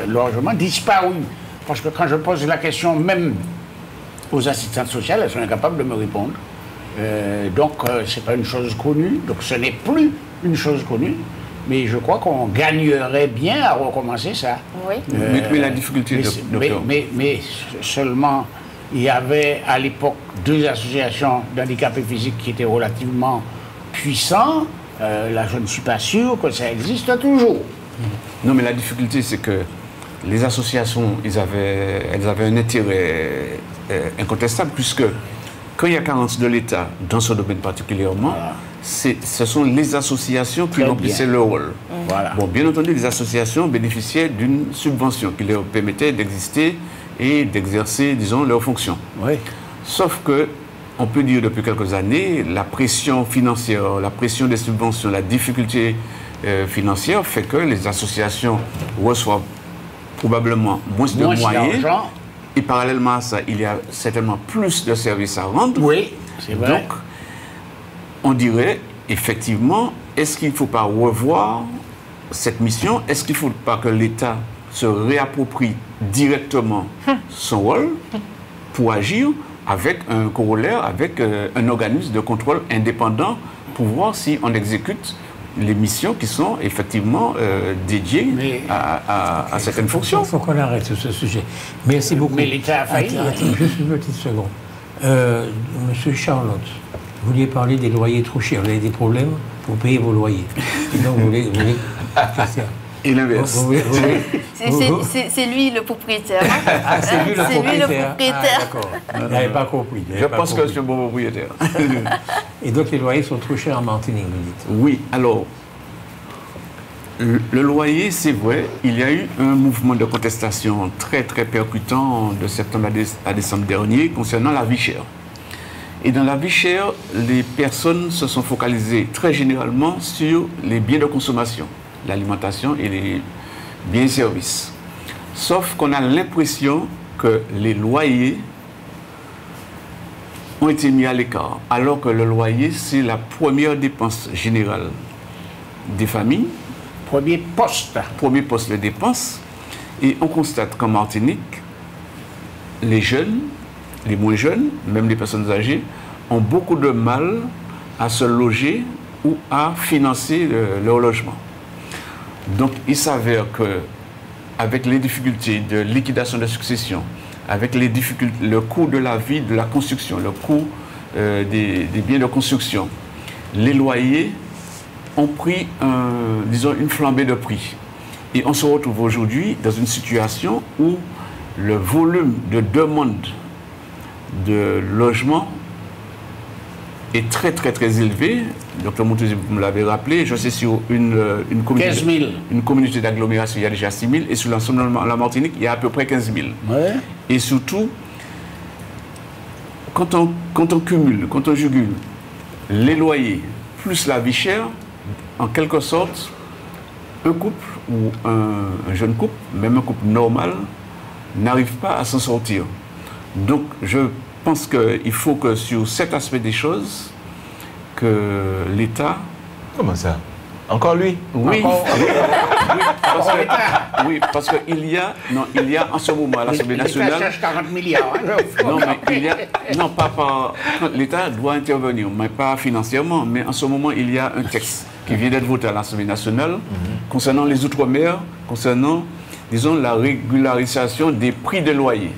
largement disparu. Parce que quand je pose la question même aux assistantes sociales, elles sont incapables de me répondre. Donc, ce n'est pas une chose connue, donc ce n'est plus une chose connue. Mais je crois qu'on gagnerait bien à recommencer ça. Oui. Mais la difficulté, docteur. Mais seulement, il y avait à l'époque 2 associations d'handicapés physiques qui étaient relativement puissants. Là, je ne suis pas sûr que ça existe toujours. Non, mais la difficulté, c'est que les associations, elles avaient un intérêt incontestable, puisque quand il y a carence de l'État dans ce domaine particulièrement, ce sont les associations qui remplissaient le rôle. Voilà. Bon, bien entendu, les associations bénéficiaient d'une subvention qui leur permettait d'exister et d'exercer, disons, leurs fonctions. Oui. Sauf que, on peut dire depuis quelques années, la pression financière, la pression des subventions, la difficulté financière fait que les associations reçoivent probablement moins de moyens. d'argent. Et parallèlement à ça, il y a certainement plus de services à rendre. Oui, c'est vrai. Donc, on dirait, effectivement, est-ce qu'il ne faut pas revoir cette mission? Est-ce qu'il ne faut pas que l'État se réapproprie directement son rôle pour agir avec un corollaire, avec un organisme de contrôle indépendant pour voir si on exécute les missions qui sont effectivement dédiées à certaines fonctions. Il faut qu'on arrête sur ce sujet. Merci beaucoup. Mais l'État a failli. Attends, juste une petite seconde. Monsieur Charlotte, vous vouliez parler des loyers trop chers. Vous avez des problèmes pour payer vos loyers. Et donc, vous voulez Et l'inverse. C'est lui le propriétaire. Ah, c'est lui le propriétaire. propriétaire. Ah, d'accord. Il n'avait pas compris. Je pense que je suis un bon propriétaire. Et donc, les loyers sont trop chers en Martinique, vous dites? Oui, alors, le loyer, c'est vrai, il y a eu un mouvement de contestation très, très percutant de septembre à décembre dernier concernant la vie chère. Et dans la vie chère, les personnes se sont focalisées très généralement sur les biens de consommation, l'alimentation et les biens et services. Sauf qu'on a l'impression que les loyers ont été mis à l'écart, alors que le loyer, c'est la première dépense générale des familles. Premier poste. Premier poste de dépense. Et on constate qu'en Martinique, les jeunes, les moins jeunes, même les personnes âgées, ont beaucoup de mal à se loger ou à financer leur logement. Donc, il s'avère que, avec les difficultés de liquidation de succession, avec les difficultés, le coût de la vie, de la construction, le coût des biens de construction, les loyers ont pris, disons, une flambée de prix. Et on se retrouve aujourd'hui dans une situation où le volume de demande de logement est très, très, très élevé. Dr Moutouzi, vous me l'avez rappelé, je sais sur une communauté d'agglomération, il y a déjà 6 000, et sur l'ensemble de la Martinique, il y a à peu près 15 000. Ouais. Et surtout, quand on cumule, quand on jugule les loyers plus la vie chère, en quelque sorte, un couple ou un jeune couple, même un couple normal, n'arrive pas à s'en sortir. Donc, je pense qu'il faut que sur cet aspect des choses, que l'État... Comment ça? Encore lui? Oui. Encore... Oui, parce qu'il y a, non, il y a en ce moment à l'Assemblée nationale. L'État cherche 40 milliards. Non, mais il y a, non, pas par. L'État doit intervenir, mais pas financièrement. Mais en ce moment, il y a un texte qui vient d'être voté à l'Assemblée nationale concernant les Outre-mer, concernant, disons, la régularisation des prix des loyers.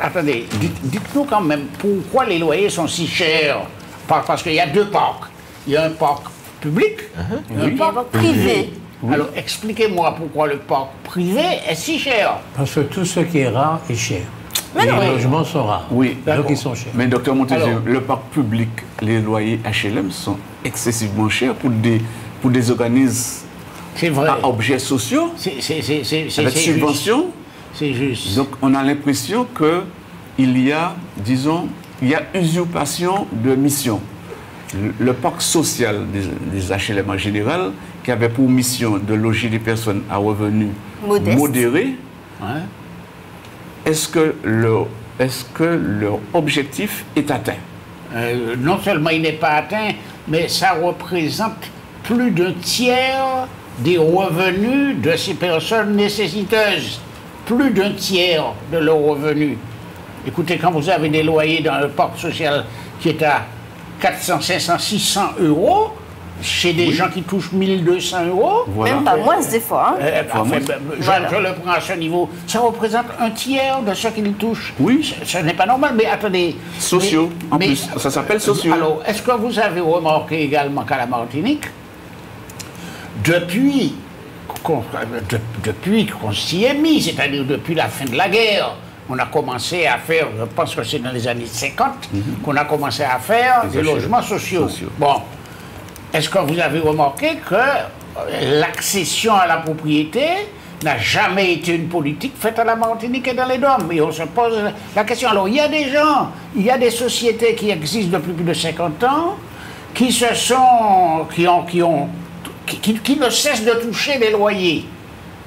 Attendez, dites-nous quand même pourquoi les loyers sont si chers. Parce qu'il y a deux parcs. Il y a un parc public et un parc privé. Alors expliquez-moi pourquoi le parc privé est si cher. Parce que tout ce qui est rare est cher. Mais non, les logements sont rares. Oui, donc ils sont chers. Mais docteur Montesier, Alors, le parc public, les loyers HLM sont excessivement chers pour des organismes C'est vrai. à objets sociaux, avec subvention. C'est juste. Donc on a l'impression qu'il y a, disons, il y a usurpation de mission. Le parc social des HLM en général, qui avait pour mission de loger des personnes à revenus modérés, Ouais. est-ce que leur objectif est atteint? Non seulement il n'est pas atteint, mais ça représente plus d'un tiers des revenus de ces personnes nécessiteuses. Plus d'un tiers de leurs revenus. Écoutez, quand vous avez des loyers dans un parc social qui est à 400, 500, 600 euros, chez des gens qui touchent 1200 euros, Voilà. Même pas moins des fois. Hein. je le prends à ce niveau, ça représente un tiers de ce qu'ils touchent. Oui. Ce n'est pas normal, mais attendez. Sociaux, en plus. Ça s'appelle sociaux. Alors, est-ce que vous avez remarqué également qu'à la Martinique, depuis qu'on s'y est mis, c'est-à-dire depuis la fin de la guerre, on a commencé à faire, je pense que c'est dans les années 50, qu'on a commencé à faire des logements sociaux. Bon, est-ce que vous avez remarqué que l'accession à la propriété n'a jamais été une politique faite à la Martinique et dans les DOM? Et on se pose la question. Alors, il y a des gens, il y a des sociétés qui existent depuis plus de 50 ans, qui ne cessent de toucher des loyers.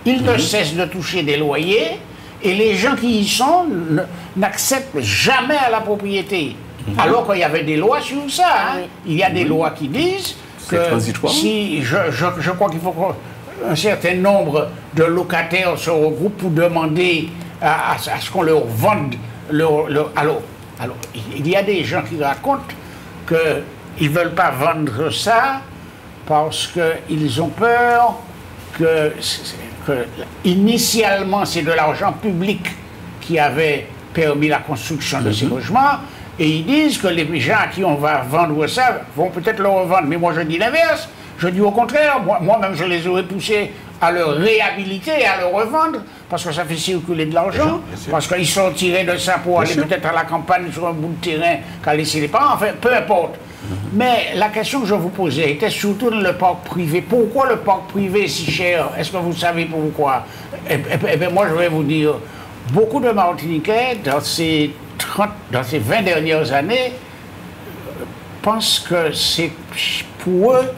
Ils ne cessent de toucher des loyers et les gens qui y sont n'acceptent jamais à la propriété. Alors qu'il y avait des lois sur ça. Hein. Il y a des lois qui disent que si je crois qu'il faut qu'un certain nombre de locataires se regroupent pour demander à ce qu'on leur vende alors, il y a des gens qui racontent qu'ils ne veulent pas vendre ça parce qu'ils ont peur que initialement c'est de l'argent public qui avait permis la construction de ces logements, et ils disent que les gens à qui on va vendre ça vont peut-être le revendre. Mais moi je dis l'inverse, je dis au contraire, moi-même je les aurais poussés à le réhabiliter et à le revendre, parce que ça fait circuler de l'argent, parce qu'ils sont tirés de ça pour aller peut-être à la campagne sur un bout de terrain qu'à laisser les parents, enfin peu importe. Mais la question que je vous posais était surtout dans le parc privé. Pourquoi le parc privé est si cher? Est-ce que vous savez pourquoi? Eh bien, moi, je vais vous dire, beaucoup de Martiniquais, dans ces 20 dernières années, pensent que c'est pour eux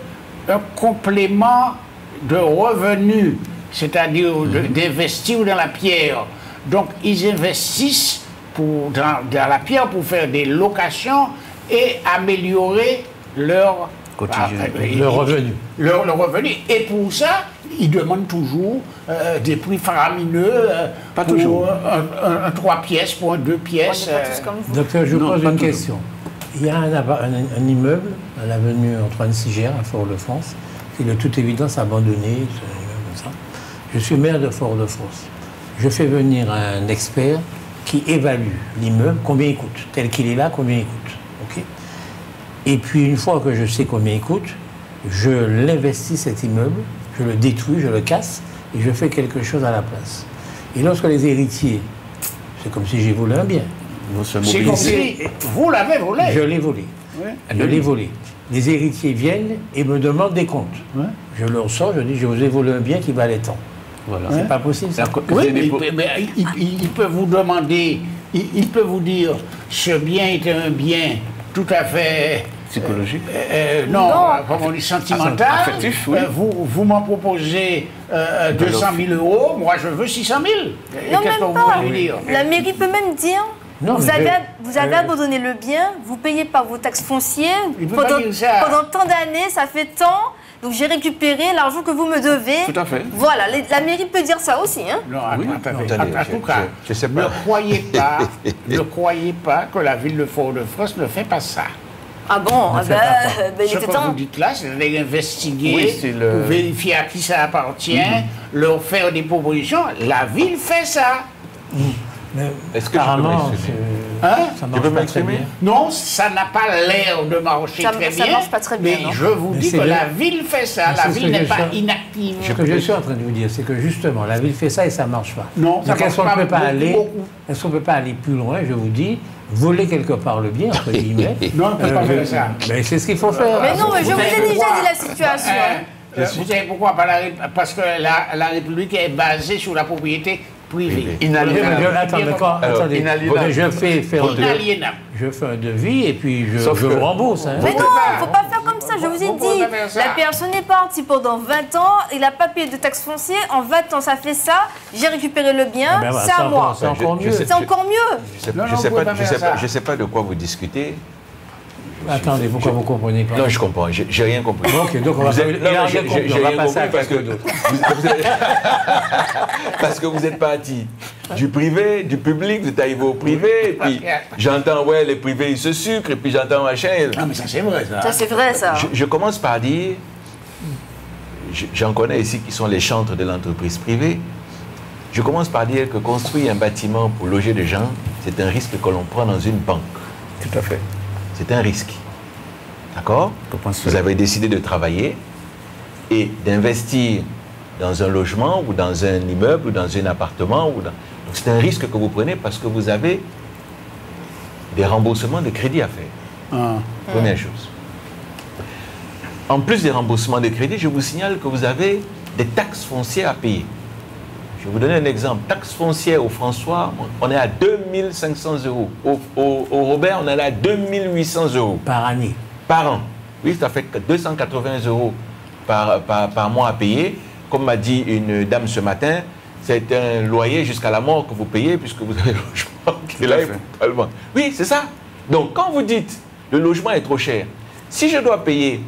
un complément de revenus, c'est-à-dire d'investir dans la pierre. Donc, ils investissent dans la pierre pour faire des locations et améliorer leur revenu. Leur revenu. Et pour ça, ils demandent toujours des prix faramineux. Pas pour toujours. Un 3 pièces pour un 2 pièces. On n'est pas tous comme vous. Docteur, je vous pose une question. Il y a un immeuble à l'avenue Antoine Sigère, à Fort-de-France, qui est de toute évidence abandonné. Comme ça. Je suis maire de Fort-de-France. Je fais venir un expert qui évalue l'immeuble, combien il coûte. Tel qu'il est là, combien il coûte. Okay. Et puis, une fois que je sais combien il coûte, je l'investis cet immeuble, je le détruis, je le casse, et je fais quelque chose à la place. Et lorsque les héritiers, c'est comme si j'ai volé un bien. C'est comme si vous l'avez volé. Je l'ai volé. Ouais. Je l'ai volé. Les héritiers viennent et me demandent des comptes. Ouais. Je leur sors, je dis, je vous ai volé un bien qui valait tant. Voilà. C'est pas possible, ça. Oui, mais il peut vous demander, il peut vous dire, ce bien était un bien tout à fait... Psychologique. Non, comme on dit, sentimental. Affectif, oui. Vous m'en proposez 200 000 euros, moi je veux 600 000. Non, Qu'est-ce que même vous pas. voulez dire? La mairie peut même dire, Non, vous mais avez abandonné le bien, vous payez pas vos taxes foncières, Il peut pas dire ça. pendant tant d'années, ça fait tant, Donc j'ai récupéré l'argent que vous me devez. Tout à fait. Voilà, la mairie peut dire ça aussi. Hein. Non, Oui, attendez. attendez, En tout cas, je sais pas. ne croyez pas que la ville de Fort-de-France ne fait pas ça. Ah bon, Ne ah fait pas ça. il Ce était que temps. vous dites là, c'est d'investiguer, Oui, c'est le- pour vérifier à qui ça appartient, leur faire des propositions. La ville fait ça. Mais Est-ce que je peux apparemment, m'exprimer? Hein? ça Je marche peux pas très m'exprimer? bien. Non, ça n'a pas l'air de marcher Ça- très ça bien. marche pas très bien, Mais non. je vous Mais dis c'est que le- la ville fait ça. Mais La c'est ce ville que n'est je pas sens. inactive. Ce que je suis en train de vous dire, c'est que justement, la ville fait ça et ça ne marche pas. Non, ça Donc est-ce qu'on marche ne peut pas pas aller, beaucoup. est-ce qu'on peut pas aller plus loin, je vous dis, voler quelque part le bien, entre guillemets. Non, on ne peut pas faire ça. Mais c'est ce qu'il faut faire. Mais non, mais je vous ai savez déjà pourquoi dit la situation. Vous savez pourquoi? Parce que la République est basée sur la propriété privée. Attendez, attendez. inaliénable. Je fais faire Inaliénable. je fais un devis et puis je Sauf que- rembourse. Hein. Mais non, il ne faut pas faire comme ça, je vous ai Vous pouvez dit. pas faire ça. La personne est partie pendant 20 ans, il n'a pas payé de taxes foncières, en 20 ans ça fait ça, j'ai récupéré le bien, Ah ben voilà, c'est à moi. c'est encore Je mieux. sais- C'est encore mieux. Non, non, vous pouvez pas faire ça. Je sais pas de quoi vous discutez. Attendez, pourquoi vous ne comprenez pas? Non, je comprends, j'ai rien compris. Ok, donc on va Vous êtes- il a non, rien compris, j'ai on va rien passer à compris parce que quelqu'un d'autre. parce que vous êtes parti du privé, du public, vous êtes arrivé au privé, et puis j'entends, ouais, les privés, ils se sucrent, et puis j'entends machin. Non, mais ça, c'est vrai, ça. Ça c'est vrai ça. Je commence par dire, j'en connais ici qui sont les chantres de l'entreprise privée, je commence par dire que construire un bâtiment pour loger des gens, c'est un risque que l'on prend dans une banque. Tout à fait. C'est un risque. D'accord? Vous avez décidé de travailler et d'investir dans un logement ou dans un immeuble ou dans un appartement. Donc c'est un risque que vous prenez parce que vous avez des remboursements de crédit à faire. Première chose. En plus des remboursements de crédit, je vous signale que vous avez des taxes foncières à payer. Je vais vous donner un exemple. Taxe foncière au François, on est à 2500 euros. Au Robert, on est à 2800 euros. Par année. Par an. Oui, ça fait 280 euros par mois à payer. Comme m'a dit une dame ce matin, c'est un loyer jusqu'à la mort que vous payez puisque vous avez le logement qui est là. Oui, c'est ça. Donc, quand vous dites le logement est trop cher, si je dois payer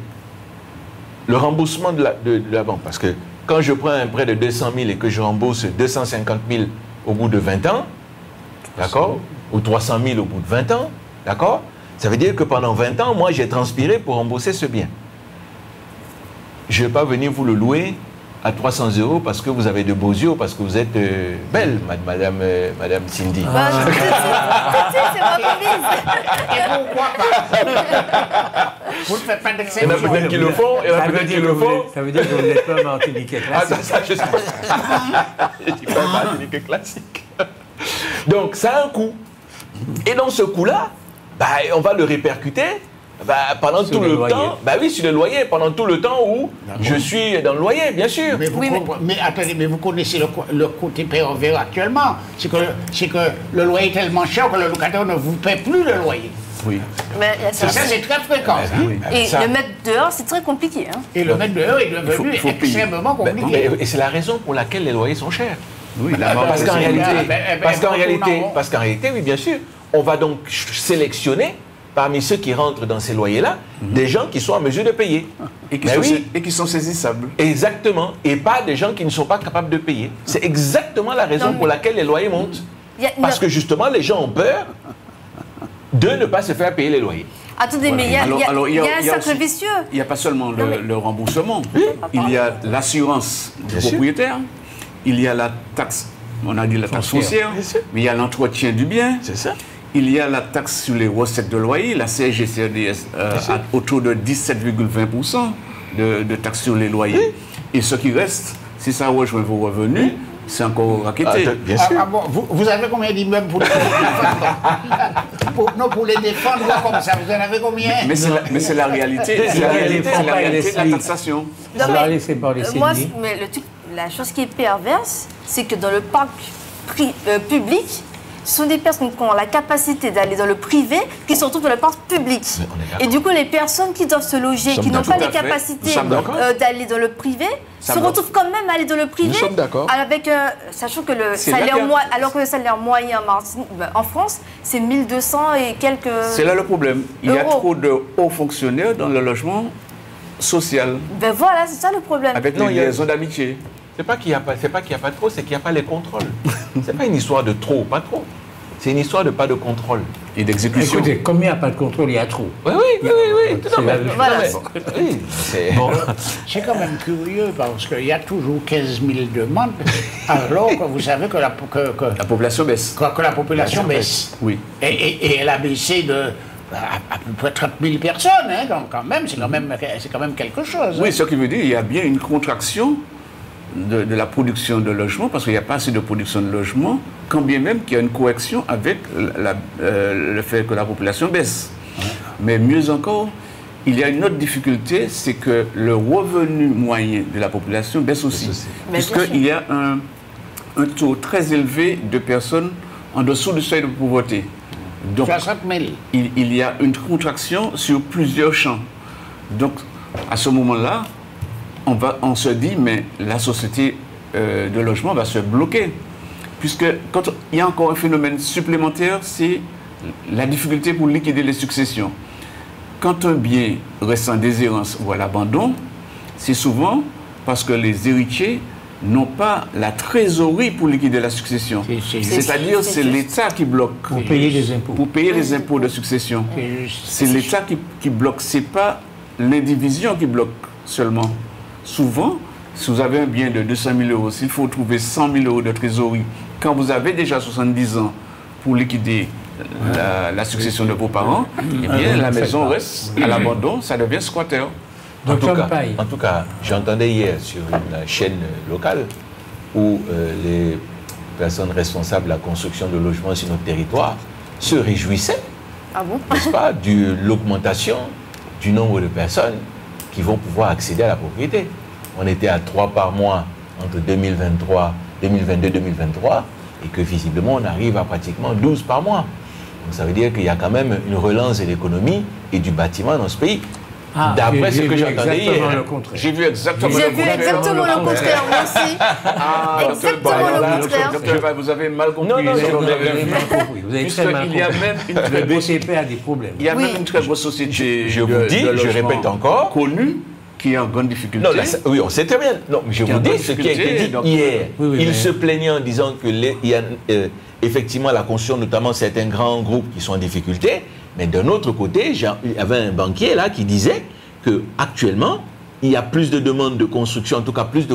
le remboursement de la banque, parce que quand je prends un prêt de 200 000 et que je rembourse 250 000 au bout de 20 ans, d'accord, ou 300 000 au bout de 20 ans, d'accord, ça veut dire que pendant 20 ans, moi, j'ai transpiré pour rembourser ce bien. Je ne vais pas venir vous le louer à 300 euros parce que vous avez de beaux yeux, parce que vous êtes belle, madame Cindy. Bah, tout de suite, c'est ma remise. Et pourquoi pas? Vous ne faites pas Il y en a d'exception. peut-être qui le font, il y en a Ça veut peut-être qui dire que le vous font. êtes- ça veut dire que vous n'êtes pas martiniquais Ah, classique. ça, je sais pas. Je dis pas Martinique classique. Donc, ça a un coût. Et dans ce coût-là, bah, on va le répercuter pendant Sur tout le le loyer. temps. Bah oui, sur le loyer, pendant tout le temps où je suis dans le loyer, bien sûr. Mais, mais attendez, mais vous connaissez le côté pervers actuellement. C'est que le loyer est tellement cher que le locataire ne vous paie plus le loyer. Oui. Mais il y a ça. Ça, c'est très fréquent. ça. Et Ça- le mettre dehors, c'est très compliqué. Hein. Et le mettre dehors est devenu faut payer. extrêmement Ben, compliqué. et c'est la raison pour laquelle les loyers sont chers. Oui, la Parce Parce qu'en c'est- réalité, oui, bien sûr, on va donc sélectionner parmi ceux qui rentrent dans ces loyers-là des gens qui sont en mesure de payer. et qui, Ben sont, oui. et qui sont saisissables. Exactement. Et pas des gens qui ne sont pas capables de payer. C'est exactement la raison Non, mais- pour laquelle les loyers montent. Il y a une- Parce que justement, les gens ont peur de ne pas se faire payer les loyers. Attendez, mais il y a, Alors- il y a- alors, il y a un il y a cercle aussi- vieux. Il n'y a pas seulement Non, mais- le remboursement, il y a l'assurance du Bien sûr. propriétaire, il y a la taxe, on a dit la taxe foncière, Bien sûr. mais il y a l'entretien du bien, C'est ça. il y a la taxe sur les recettes de loyer, la CSG-CRDS autour de 17,20% de taxes sur les loyers. Et ce qui reste, si ça rejoint vos revenus, c'est encore raquetté. Bien Ah, sûr. ah bon, vous avez combien d'immeubles pour les défendre? Non, pour les défendre comme ça, vous en avez combien? Mais c'est la réalité, c'est la réalité, c'est la réalité de la taxation. Non, On va mais, laisser parler moi, Cindy. mais la chose qui est perverse, c'est que dans le parc public, ce sont des personnes qui ont la capacité d'aller dans le privé qui se retrouvent dans le parc public. Mais on est d'accord. Et du coup, les personnes qui doivent se loger, qui sommes n'ont pas d'accord. les Tout à fait. capacités Nous sommes d'accord. d'aller dans le privé, se sommes retrouvent quand même à aller dans le privé. Nous sommes d'accord. Avec, sachant que le C'est salaire là que- alors que le salaire moyen en France, c'est 1200 et quelques. C'est là le problème. Il y a Euros. trop de hauts fonctionnaires dans le logement sociales. Ben voilà, c'est ça le problème. Avec Non, les il y a- liaisons d'amitié. C'est pas qu'il n'y a pas de trop, c'est qu'il n'y a pas les contrôles. C'est pas une histoire de trop ou pas trop. C'est une histoire de pas de contrôle. Et d'exécution. Écoutez, comme il n'y a pas de contrôle, il y a trop. Oui, tout à fait. Voilà. Oui, c'est... C'est quand même curieux parce qu'il y a toujours 15 000 demandes, alors que vous savez que la population baisse. que la population baisse. Oui. Et elle a baissé de à peu près 30 000 personnes, hein, donc quand même, c'est quand même quelque chose. Oui, hein. ce qui veut dire qu'il y a bien une contraction de la production de logements, parce qu'il n'y a pas assez de production de logements, quand bien même qu'il y a une correction avec le fait que la population baisse. Mais mieux encore, il y a une autre difficulté, c'est que le revenu moyen de la population baisse aussi. Mais bien sûr. Puisqu'il y a un taux très élevé de personnes en dessous du seuil de pauvreté. Donc, 60 000. il y a une contraction sur plusieurs champs. Donc, à ce moment-là, on se dit, mais la société de logement va se bloquer. Puisque quand il y a encore un phénomène supplémentaire, c'est la difficulté pour liquider les successions. Quand un bien reste en déshérence ou à l'abandon, c'est souvent parce que les héritiers n'ont pas la trésorerie pour liquider la succession. C'est-à-dire c'est l'État qui bloque. Pour payer les impôts. Pour payer les impôts de succession. C'est l'État qui bloque, c'est pas l'indivision qui bloque seulement. Souvent, si vous avez un bien de 200 000 euros, s'il faut trouver 100 000 euros de trésorerie, quand vous avez déjà 70 ans pour liquider la succession de vos parents, eh bien la maison reste à l'abandon, ça devient squatter. En tout Docteur cas, j'entendais hier sur une chaîne locale où les personnes responsables de la construction de logements sur notre territoire se réjouissaient, Ah bon? n'est-ce pas, de l'augmentation du nombre de personnes qui vont pouvoir accéder à la propriété. On était à 3 par mois entre 2022-2023 et que visiblement on arrive à pratiquement 12 par mois. Donc ça veut dire qu'il y a quand même une relance de l'économie et du bâtiment dans ce pays. D'après ce que j'entendais hier. J'ai vu exactement J'ai vu exactement le contraire, moi aussi. Exactement le contraire. Docteur, vous avez mal compris. Non, Vous avez mal compris. Vous avez très mal Il y a compris. même une très Le grosse, BCP a des problèmes. il y a Oui. même une très grosse société Je vous dis, je répète encore. connue qui est en grande difficulté. Non, là, oui, on sait très bien. Non, mais je vous dis ce qui a été dit donc, hier. oui, Il mais- se plaignait en disant que il y a effectivement la construction, notamment certains grands groupes qui sont en difficulté. Mais d'un autre côté, il y avait un banquier là qui disait que actuellement, il y a plus de demandes de construction, en tout cas plus de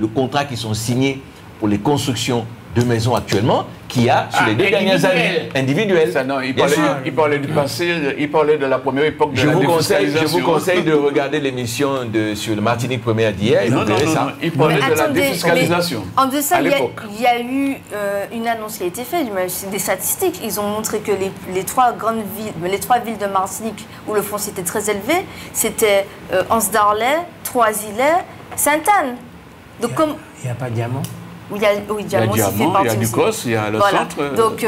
contrats qui sont signés pour les constructions de maisons actuellement qu'il y a sur les 2 dernières années individuelles. Ça, non, il Bien sûr. parlait du passé, il parlait de la première époque de Je la vous défiscalisation. conseille de regarder l'émission sur le Martinique Première d'hier et vous verrez ça. il parlait Mais de la attendez, défiscalisation. mais en deçà, à il l'époque. y a eu une annonce qui a été faite, c'est des statistiques. Ils ont montré que les 3 grandes villes, les 3 villes de Martinique où le foncier était très élevé, c'était Anse-Darlais, Trois-Îlets, Sainte-Anne. Donc comme Il n'y a pas de diamant. oui, Diamant aussi fait Diamant, partie il y a du aussi. COS, il y a le Voilà. centre. Donc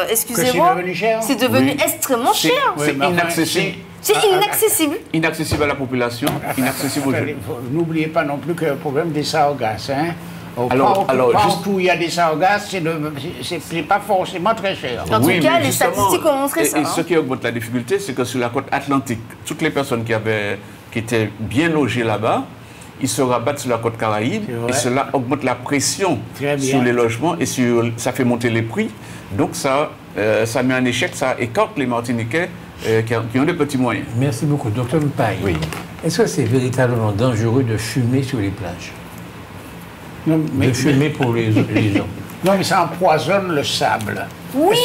excusez-moi, Que c'est devenu cher. c'est devenu Oui. extrêmement cher. C'est mais enfin, inaccessible. C'est inaccessible. Inaccessible à la population, inaccessible aux jeunes. N'oubliez pas non plus que le problème des sargasses, hein. Alors, Partout où il y a des sargasses, c'est pas forcément très cher. En tout Oui, cas, mais les justement, statistiques ont montré ça. Et ce qui augmente la difficulté, c'est que sur la côte atlantique, toutes les personnes qui étaient bien logées là-bas, ils se rabattent sur la côte Caraïbe C'est vrai. et cela augmente la pression Très bien. sur les logements et ça fait monter les prix. Donc ça met en échec, ça écarte les Martiniquais qui ont des petits moyens. Merci beaucoup. Docteur Mpaye, Oui. est-ce que c'est véritablement dangereux de fumer sur les plages? Non, De fumer pour les gens. non, mais ça empoisonne le sable. Oui,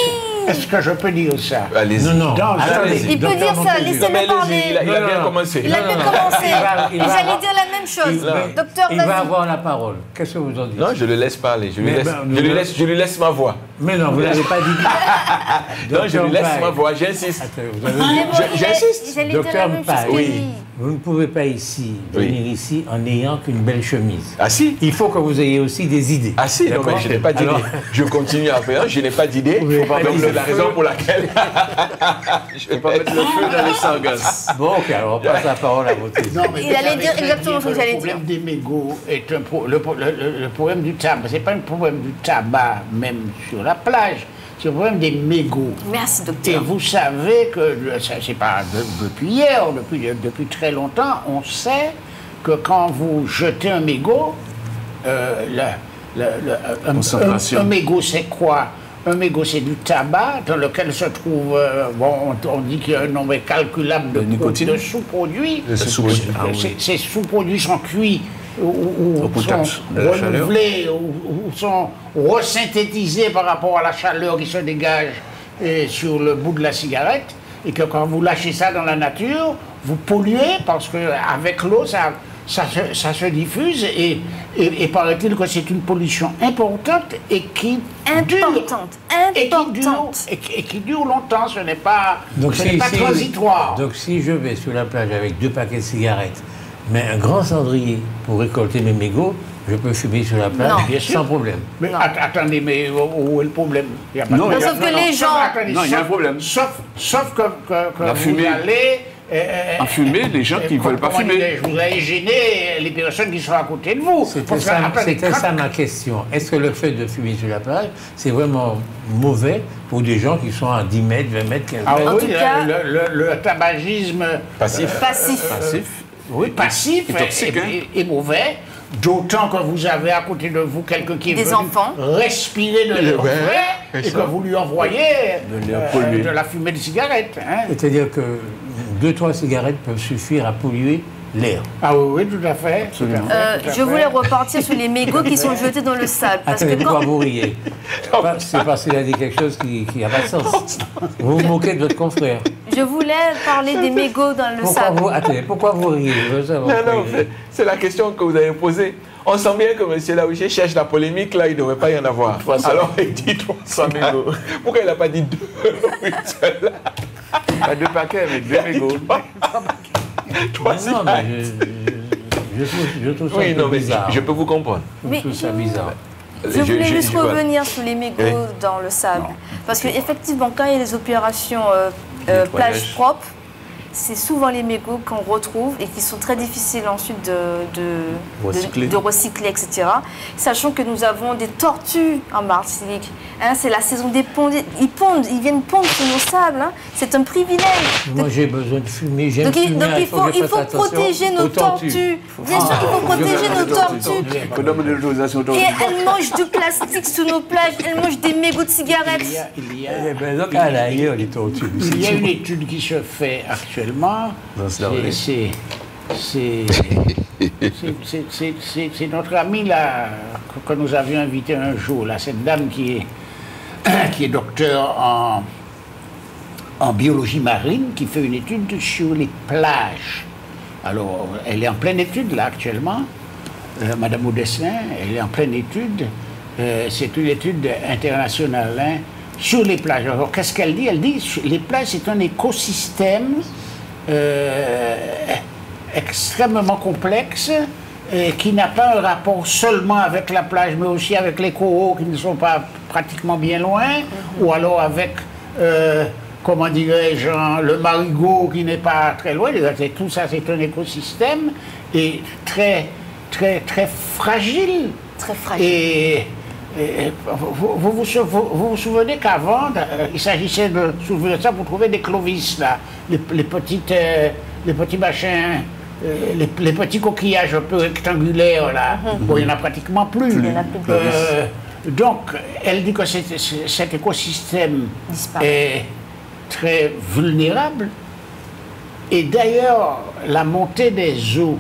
Est-ce que je peux dire ça? Allez-y. Non, non. Dans- Attendez, il peut docteur dire ça, Montaigu. Non, mais laissez-le allez-y, parler. il a Non, bien non. commencé. Il a bien non, commencé. il va Et j'allais avoir- dire la même chose. Docteur, Il va vas-y. avoir la parole. Qu'est-ce que vous en dites? Non, je le laisse parler. Je lui Mais laisse, ben, je lui laisse ma voix. Mais non, vous n'avez pas dit. Non, je lui laisse Mpaye. ma voix, j'insiste. Attends, vous avez Mais dit- bon, j'insiste. J'allais dire la Docteur même chose Mpaye, que oui. lui. Vous ne pouvez pas venir ici en n'ayant qu'une belle chemise. Ah si. Il faut que vous ayez aussi des idées. Ah si, non, D'accord? mais je n'ai pas d'idée. Alors, Je continue à faire, je n'ai pas d'idée. Vous n'avez pas Donc d'idée. c'est la raison pour laquelle Je ne vais pas mettre le feu dans les sargasses. Bon, ok, alors on passe la parole à votre Non, mais Il vous allait savez dire très exactement bien ce que que j'allais le problème des mégots est le problème du tabac. C'est pas un problème du tabac même sur la plage. c'est le problème des mégots. Merci, Et docteur. vous savez que, c'est pas depuis hier, depuis très longtemps, on sait que quand vous jetez un mégot, Concentration. un mégot c'est quoi? Un mégot c'est du tabac dans lequel se trouve, on dit qu'il y a un nombre incalculable de nicotine. sous-produits. Ces sous-produits sont cuits ou Au contact sont de la chaleur. renouvelés ou sont resynthétisés par rapport à la chaleur qui se dégage sur le bout de la cigarette, et que quand vous lâchez ça dans la nature, vous polluez parce qu'avec l'eau, ça se diffuse et paraît-il que c'est une pollution importante et qui dure longtemps, ce n'est pas transitoire. Donc si je vais sur la plage avec 2 paquets de cigarettes, mais un grand cendrier pour récolter mes mégots, je peux fumer sur la plage Non. Bien sûr. sans problème. Mais attendez, mais où est le problème? Il y a pas de Non, problème. sauf que les gens- attendez, Non, il y a un problème. Sauf que La vous fumée. allez... En fumer, les gens qui ne veulent pas fumer. Vous allez gêner les personnes qui sont à côté de vous. C'était Parce que, ça, attendez, c'était ça ma question. Est-ce que le fait de fumer sur la plage, c'est vraiment mauvais pour des gens qui sont à 10 mètres, 20 mètres, 15 Ah mètres? En oui, tout cas- le tabagisme Passif. Passif. oui, passif Et toxique, et mauvais, d'autant que vous avez à côté de vous quelqu'un qui est Des venu enfants. respirer de l'air frais et que vous lui envoyez l'air pollué. de la fumée de cigarette. Hein. C'est-à-dire que 2-3 cigarettes peuvent suffire à polluer l'air. Ah oui, tout à fait. Tout à fait, tout à Je fait. voulais repartir sur les mégots qui sont jetés dans le sable. Parce Attendez, que pourquoi quand... vous riez? C'est parce qu'il a dit quelque chose qui n'a pas de sens. Vous vous moquez de votre confrère. Je voulais parler des mégots dans le sable. Pourquoi vous riez? Je veux savoir pourquoi Non, vous riez. c'est la question que vous avez posée. On sent bien que M. Laouché cherche la polémique, là, il ne devrait pas y en avoir. Alors, il dit 300 mégots. Pourquoi il n'a pas dit 2? Pas 2 paquets, mais 2 mégots. Non, mais je trouve ça Oui, un peu non, mais bizarre. je peux vous comprendre. Je trouve ça bizarre. Je voulais juste vois. revenir sur les mégots Oui. dans le sable. Parce qu'effectivement, quand il y a des opérations plage propre, c'est souvent les mégots qu'on retrouve et qui sont très difficiles ensuite de recycler, etc. Sachant que nous avons des tortues en Martinique. Hein, c'est la saison des ponds. Ils viennent pondre sur nos sables. Hein. C'est un privilège. Moi, j'ai besoin de fumer. J'aime Donc fumer. il faut que je fasse attention protéger nos aux tortues. Bien sûr, il faut protéger nos tortues. On donne de l'autorisation Et elles mangent du plastique sur nos plages. Elles mangent des mégots de cigarettes. Il y a Eh ben, donc, à l'ailleurs, les tortues. Il y a une étude qui se fait actuellement. C'est notre ami là, que nous avions invité un jour, là, cette dame qui est docteur en biologie marine, qui fait une étude sur les plages. Alors, elle est en pleine étude là actuellement, Madame Audestin, elle est en pleine étude. C'est une étude internationale hein, sur les plages. Alors, qu'est-ce qu'elle dit? Elle dit les plages, c'est un écosystème extrêmement complexe qui n'a pas un rapport seulement avec la plage, mais aussi avec les coraux qui ne sont pas pratiquement bien loin, ou alors avec, comment dirais-je, le marigot qui n'est pas très loin. Tout ça, c'est un écosystème et très, très, très fragile. Très fragile. Et vous vous souvenez qu'avant, il s'agissait de soulever ça pour trouver des clovis, là, les petits machins, les petits coquillages un peu rectangulaires, là. Bon, il n'y en a pratiquement plus. Il y en a plus. Donc, elle dit que cet écosystème Disparaît. est très vulnérable. Et d'ailleurs, la montée des eaux,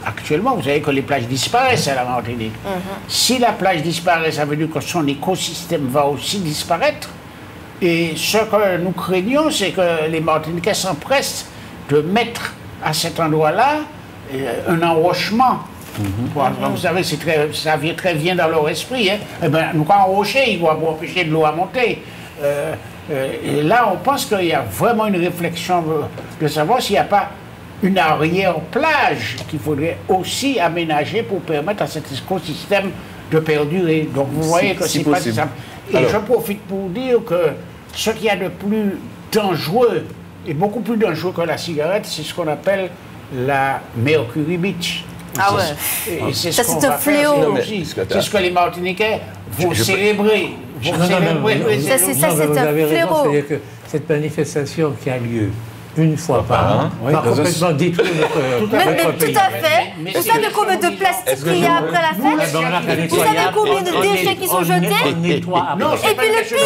actuellement, vous savez que les plages disparaissent à la Martinique. Si la plage disparaît, ça veut dire que son écosystème va aussi disparaître. Et ce que nous craignons, c'est que les Martiniquais s'empressent de mettre à cet endroit-là un enrochement. Vous savez, ça vient très bien dans leur esprit. Hein. Eh ben, nous, quand enrocher, il doit empêcher de l'eau à monter. Et là, on pense qu'il y a vraiment une réflexion de savoir s'il n'y a pas une arrière-plage qu'il faudrait aussi aménager pour permettre à cet écosystème de perdurer. Donc vous voyez que si c'est pas possible. si simple. Et Alors, je profite pour dire que ce qu'il y a de plus dangereux, et beaucoup plus dangereux que la cigarette, c'est ce qu'on appelle la Mercury Beach. Ah ouais. Et c'est Ça, ce qu'on c'est un va faire, fléau. c'est aussi. C'est ce que les Martiniquais vont célébrer vous Non, Ça, c'est vous un avez raison, fléau. c'est-à-dire que cette manifestation qui a lieu une fois par an Oui, va complètement détruire notre pays. Tout à fait. Mais Vous c'est savez le combien de président. plastique il y a après la fête? Vous savez combien de déchets qui sont jetés? On nettoie après. Non, Et puis le pire,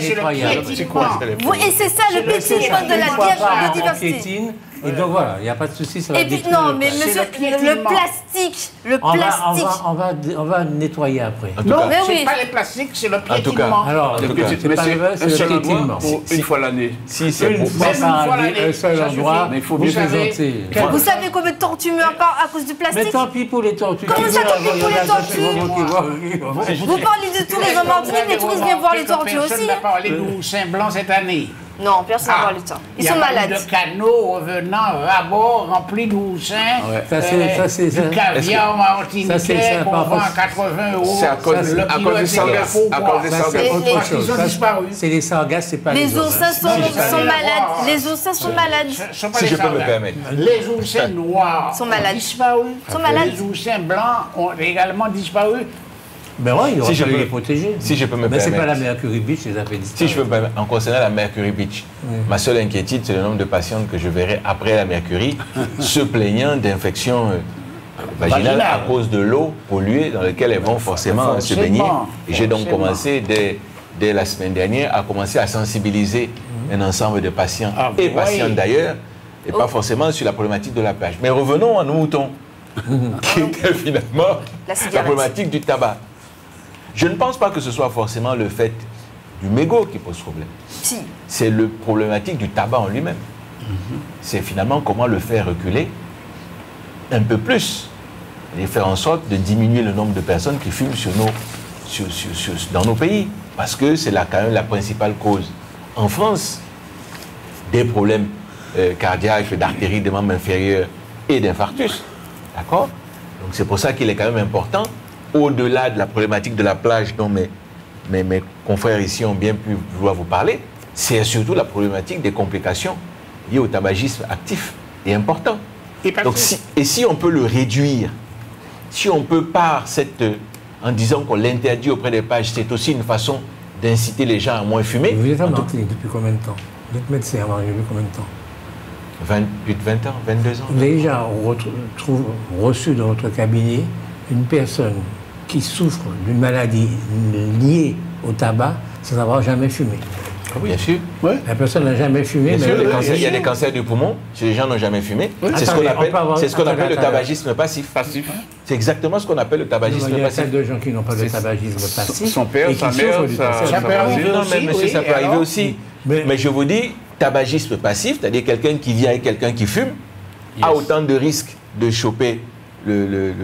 c'est le piétinement. Et c'est ça le piétinement de la biodiversité. Et donc voilà, il n'y a pas de souci, ça va Et puis, détruire. non, mais C'est monsieur, le piétinement. le plastique. On va nettoyer après. En tout Non, cas, Mais oui. c'est pas les plastiques, c'est le tout cas, piétinement. Alors, Le c'est petit- mais pas c'est le un seul piétinement. endroit pour une fois l'année. si c'est Une pour... fois Même une par fois année, l'année, un seul ça endroit, suffit. Mais il faut vous bien plaisantez. Vous savez combien de tortues meurent à cause du Mais plastique? tant pis pour les tortues. Comment Qui ça, veut tant pis avoir pour les la tortues? tortue? Vous parlez de tourisme en Martinique, les touristes viennent voir les tortues Personne aussi. n'a parlé du Saint-Blanc cette année. Non, personne n'a le temps. Ils sont malades. Il y a de canaux revenant à bord remplis d'oursins, Ça, c'est du ça. caviar Ça, c'est martiniquais ça, qu'on par vend à contre. 80 €. C'est à cause Le à kilo cause des est sargasses. faux, À quoi. cause des Ça, sargasses. c'est autre Parce qu'ils chose. ont Ça, disparu. c'est les sargasses, c'est pas Les les oursins oursins. sont malades. Les oursins sont malades. Ce sont pas Si les je peux me sargasses. permettre. Les oursins noirs Sont malades. ont disparu. Sont malades. Les oursins blancs ont également disparu. Ben ouais, il aurait Si je fallu peux- les protéger. si je peux me Mais c'est pas permettre. la Mercury Beach, les a fait Si disparaître. je peux me permettre, en concernant la Mercury Beach, ma seule inquiétude, c'est le nombre de patientes que je verrai après la Mercury se plaignant d'infections vaginales à cause de l'eau polluée dans laquelle elles vont forcément se baigner. Et j'ai donc commencé dès la semaine dernière à commencer à sensibiliser un ensemble de patients et patientes d'ailleurs, et pas forcément sur la problématique de la plage. Mais revenons à nos moutons, qui était finalement La la cigarette. problématique du tabac. Je ne pense pas que ce soit forcément le fait du mégot qui pose problème. Si. C'est le problématique du tabac en lui-même. C'est finalement comment le faire reculer un peu plus et faire en sorte de diminuer le nombre de personnes qui fument dans nos pays. Parce que c'est là quand même la principale cause. En France, des problèmes cardiaques, d'artères des membres inférieurs et d'infarctus. D'accord? Donc c'est pour ça qu'il est quand même important, au-delà de la problématique de la plage dont mes confrères ici ont bien pu vouloir vous parler, c'est surtout la problématique des complications liées au tabagisme actif et important. Donc si on peut le réduire, si on peut en disant qu'on l'interdit auprès des plages, c'est aussi une façon d'inciter les gens à moins fumer. Vous êtes en Martinique depuis combien de temps? Vous êtes médecin à Martinique depuis combien de temps? 20 ans, 22 ans. Déjà, on retrouve reçu dans votre cabinet une personne qui souffre d'une maladie liée au tabac sans avoir jamais fumé. Bien sûr. La personne n'a jamais fumé. Bien mais sûr, il y a des cancers du poumon, si les gens n'ont jamais fumé. C'est ce qu'on appelle le tabagisme passif. C'est exactement ce qu'on appelle le tabagisme Il y a passif. plein de gens qui n'ont pas de tabagisme passif. Son père, et qui sa souffrent mère, du ça cancer. peut arriver Non, mais aussi, monsieur, oui, ça peut et arriver alors aussi. Mais- Mais je vous dis, tabagisme passif, c'est-à-dire quelqu'un qui vit avec quelqu'un qui fume, a autant de risques de choper le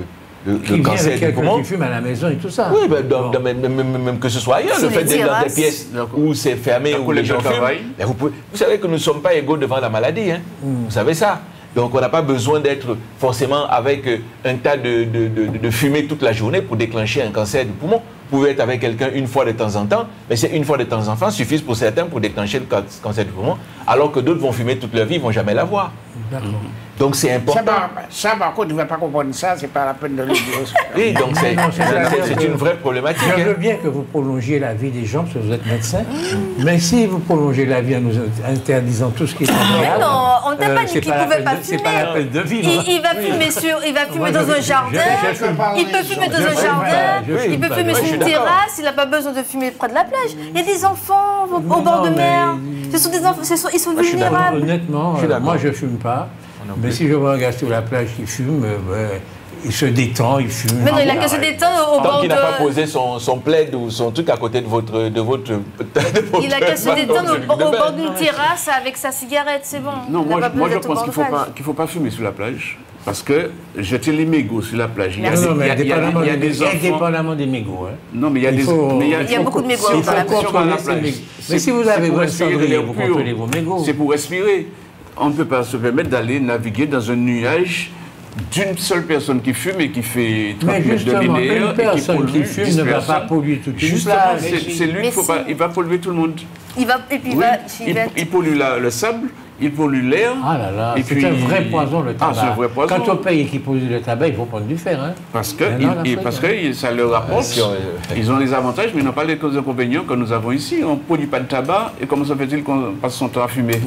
Qui vient cancer avec du quelqu'un poumon. qui fume à la maison et tout ça. Oui, même que ce soit ailleurs, Sur le fait les d'être dans des terrasses. pièces où c'est fermé, où les gens fument. Mais vous savez que nous ne sommes pas égaux devant la maladie, hein. Vous savez ça. Donc on n'a pas besoin d'être forcément avec un tas de fumée toute la journée pour déclencher un cancer du poumon. Vous pouvez être avec quelqu'un une fois de temps en temps, mais c'est une fois de temps en temps suffit pour certains pour déclencher le cancer du poumon, alors que d'autres vont fumer toute leur vie, ils ne vont jamais l'avoir. D'accord. Donc c'est important. Ça, par contre, tu ne vas pas comprendre ça, c'est pas la peine de le dire. Oui, donc c'est une vraie problématique. Je veux hein. bien que vous prolongiez la vie des gens, parce que vous êtes médecin, mais si vous prolongez la vie en nous interdisant tout ce qui est illégal, Non, on ne t'a pas dit c'est qu'il la ne pouvait peine pas de- C'est fumer. pas la peine de vivre. Il va fumer dans un jardin, il peut fumer dans un fume jardin, pas, je fume il peut pas. fumer Ouais, sur je une suis d'accord. terrasse, il n'a pas besoin de fumer près de la plage. Il y a des enfants au bord de non, mer, mais- ce sont des enfants, ils sont je suis d'accord. vulnérables. Honnêtement, Je suis d'accord. moi je fume pas, non mais plus. si je vois un gars sur la plage qui fume, il se détend, il fume. Mais non, il a que se détendre au Tant bord qu'il n'a pas de... posé son plaid ou son truc à côté de votre Il a qu'à se détendre au bord d'une terrasse avec sa cigarette, c'est bon. Non, Il n'a pas moi besoin je d'être au pense bord qu'il de plage. ne faut pas fumer sur la plage. Parce que jeter les mégots sur la plage, il y a, Non, mais il y a des enfants. indépendamment des mégots. Hein. Non, mais il y a Il des. faut- mais Il y a beaucoup de mégots Il dans faut la plage. contrôler ces mégots. Mais si vous avez pour un respirer de cendrier, l'air vous pur. contrôlez vos mégots. C'est pour respirer. On ne peut pas se permettre d'aller naviguer dans un nuage d'une seule personne qui fume et qui fait 30 Mais mètres de justement, linéaire une personne et qui qui pollue fume 10 ne va pas personnes. polluer toute une Justement, plage. c'est lui Mais qu'il faut si. pas. Il va polluer tout le monde. Il va, et puis Oui, il va être- il pollue le sable, il pollue l'air. Ah là là, et c'est puis- un vrai poison le tabac. Ah, c'est un vrai poison. Quand on paye qui pollue le tabac, il faut prendre du fer. Hein. Parce que, Mais non, l'Afrique, parce que ça leur rapporte. si on- Ils ont les avantages, mais ils n'ont pas les inconvénients que nous avons ici. On ne produit pas de tabac, et comment ça fait-il qu'on passe son temps à fumer?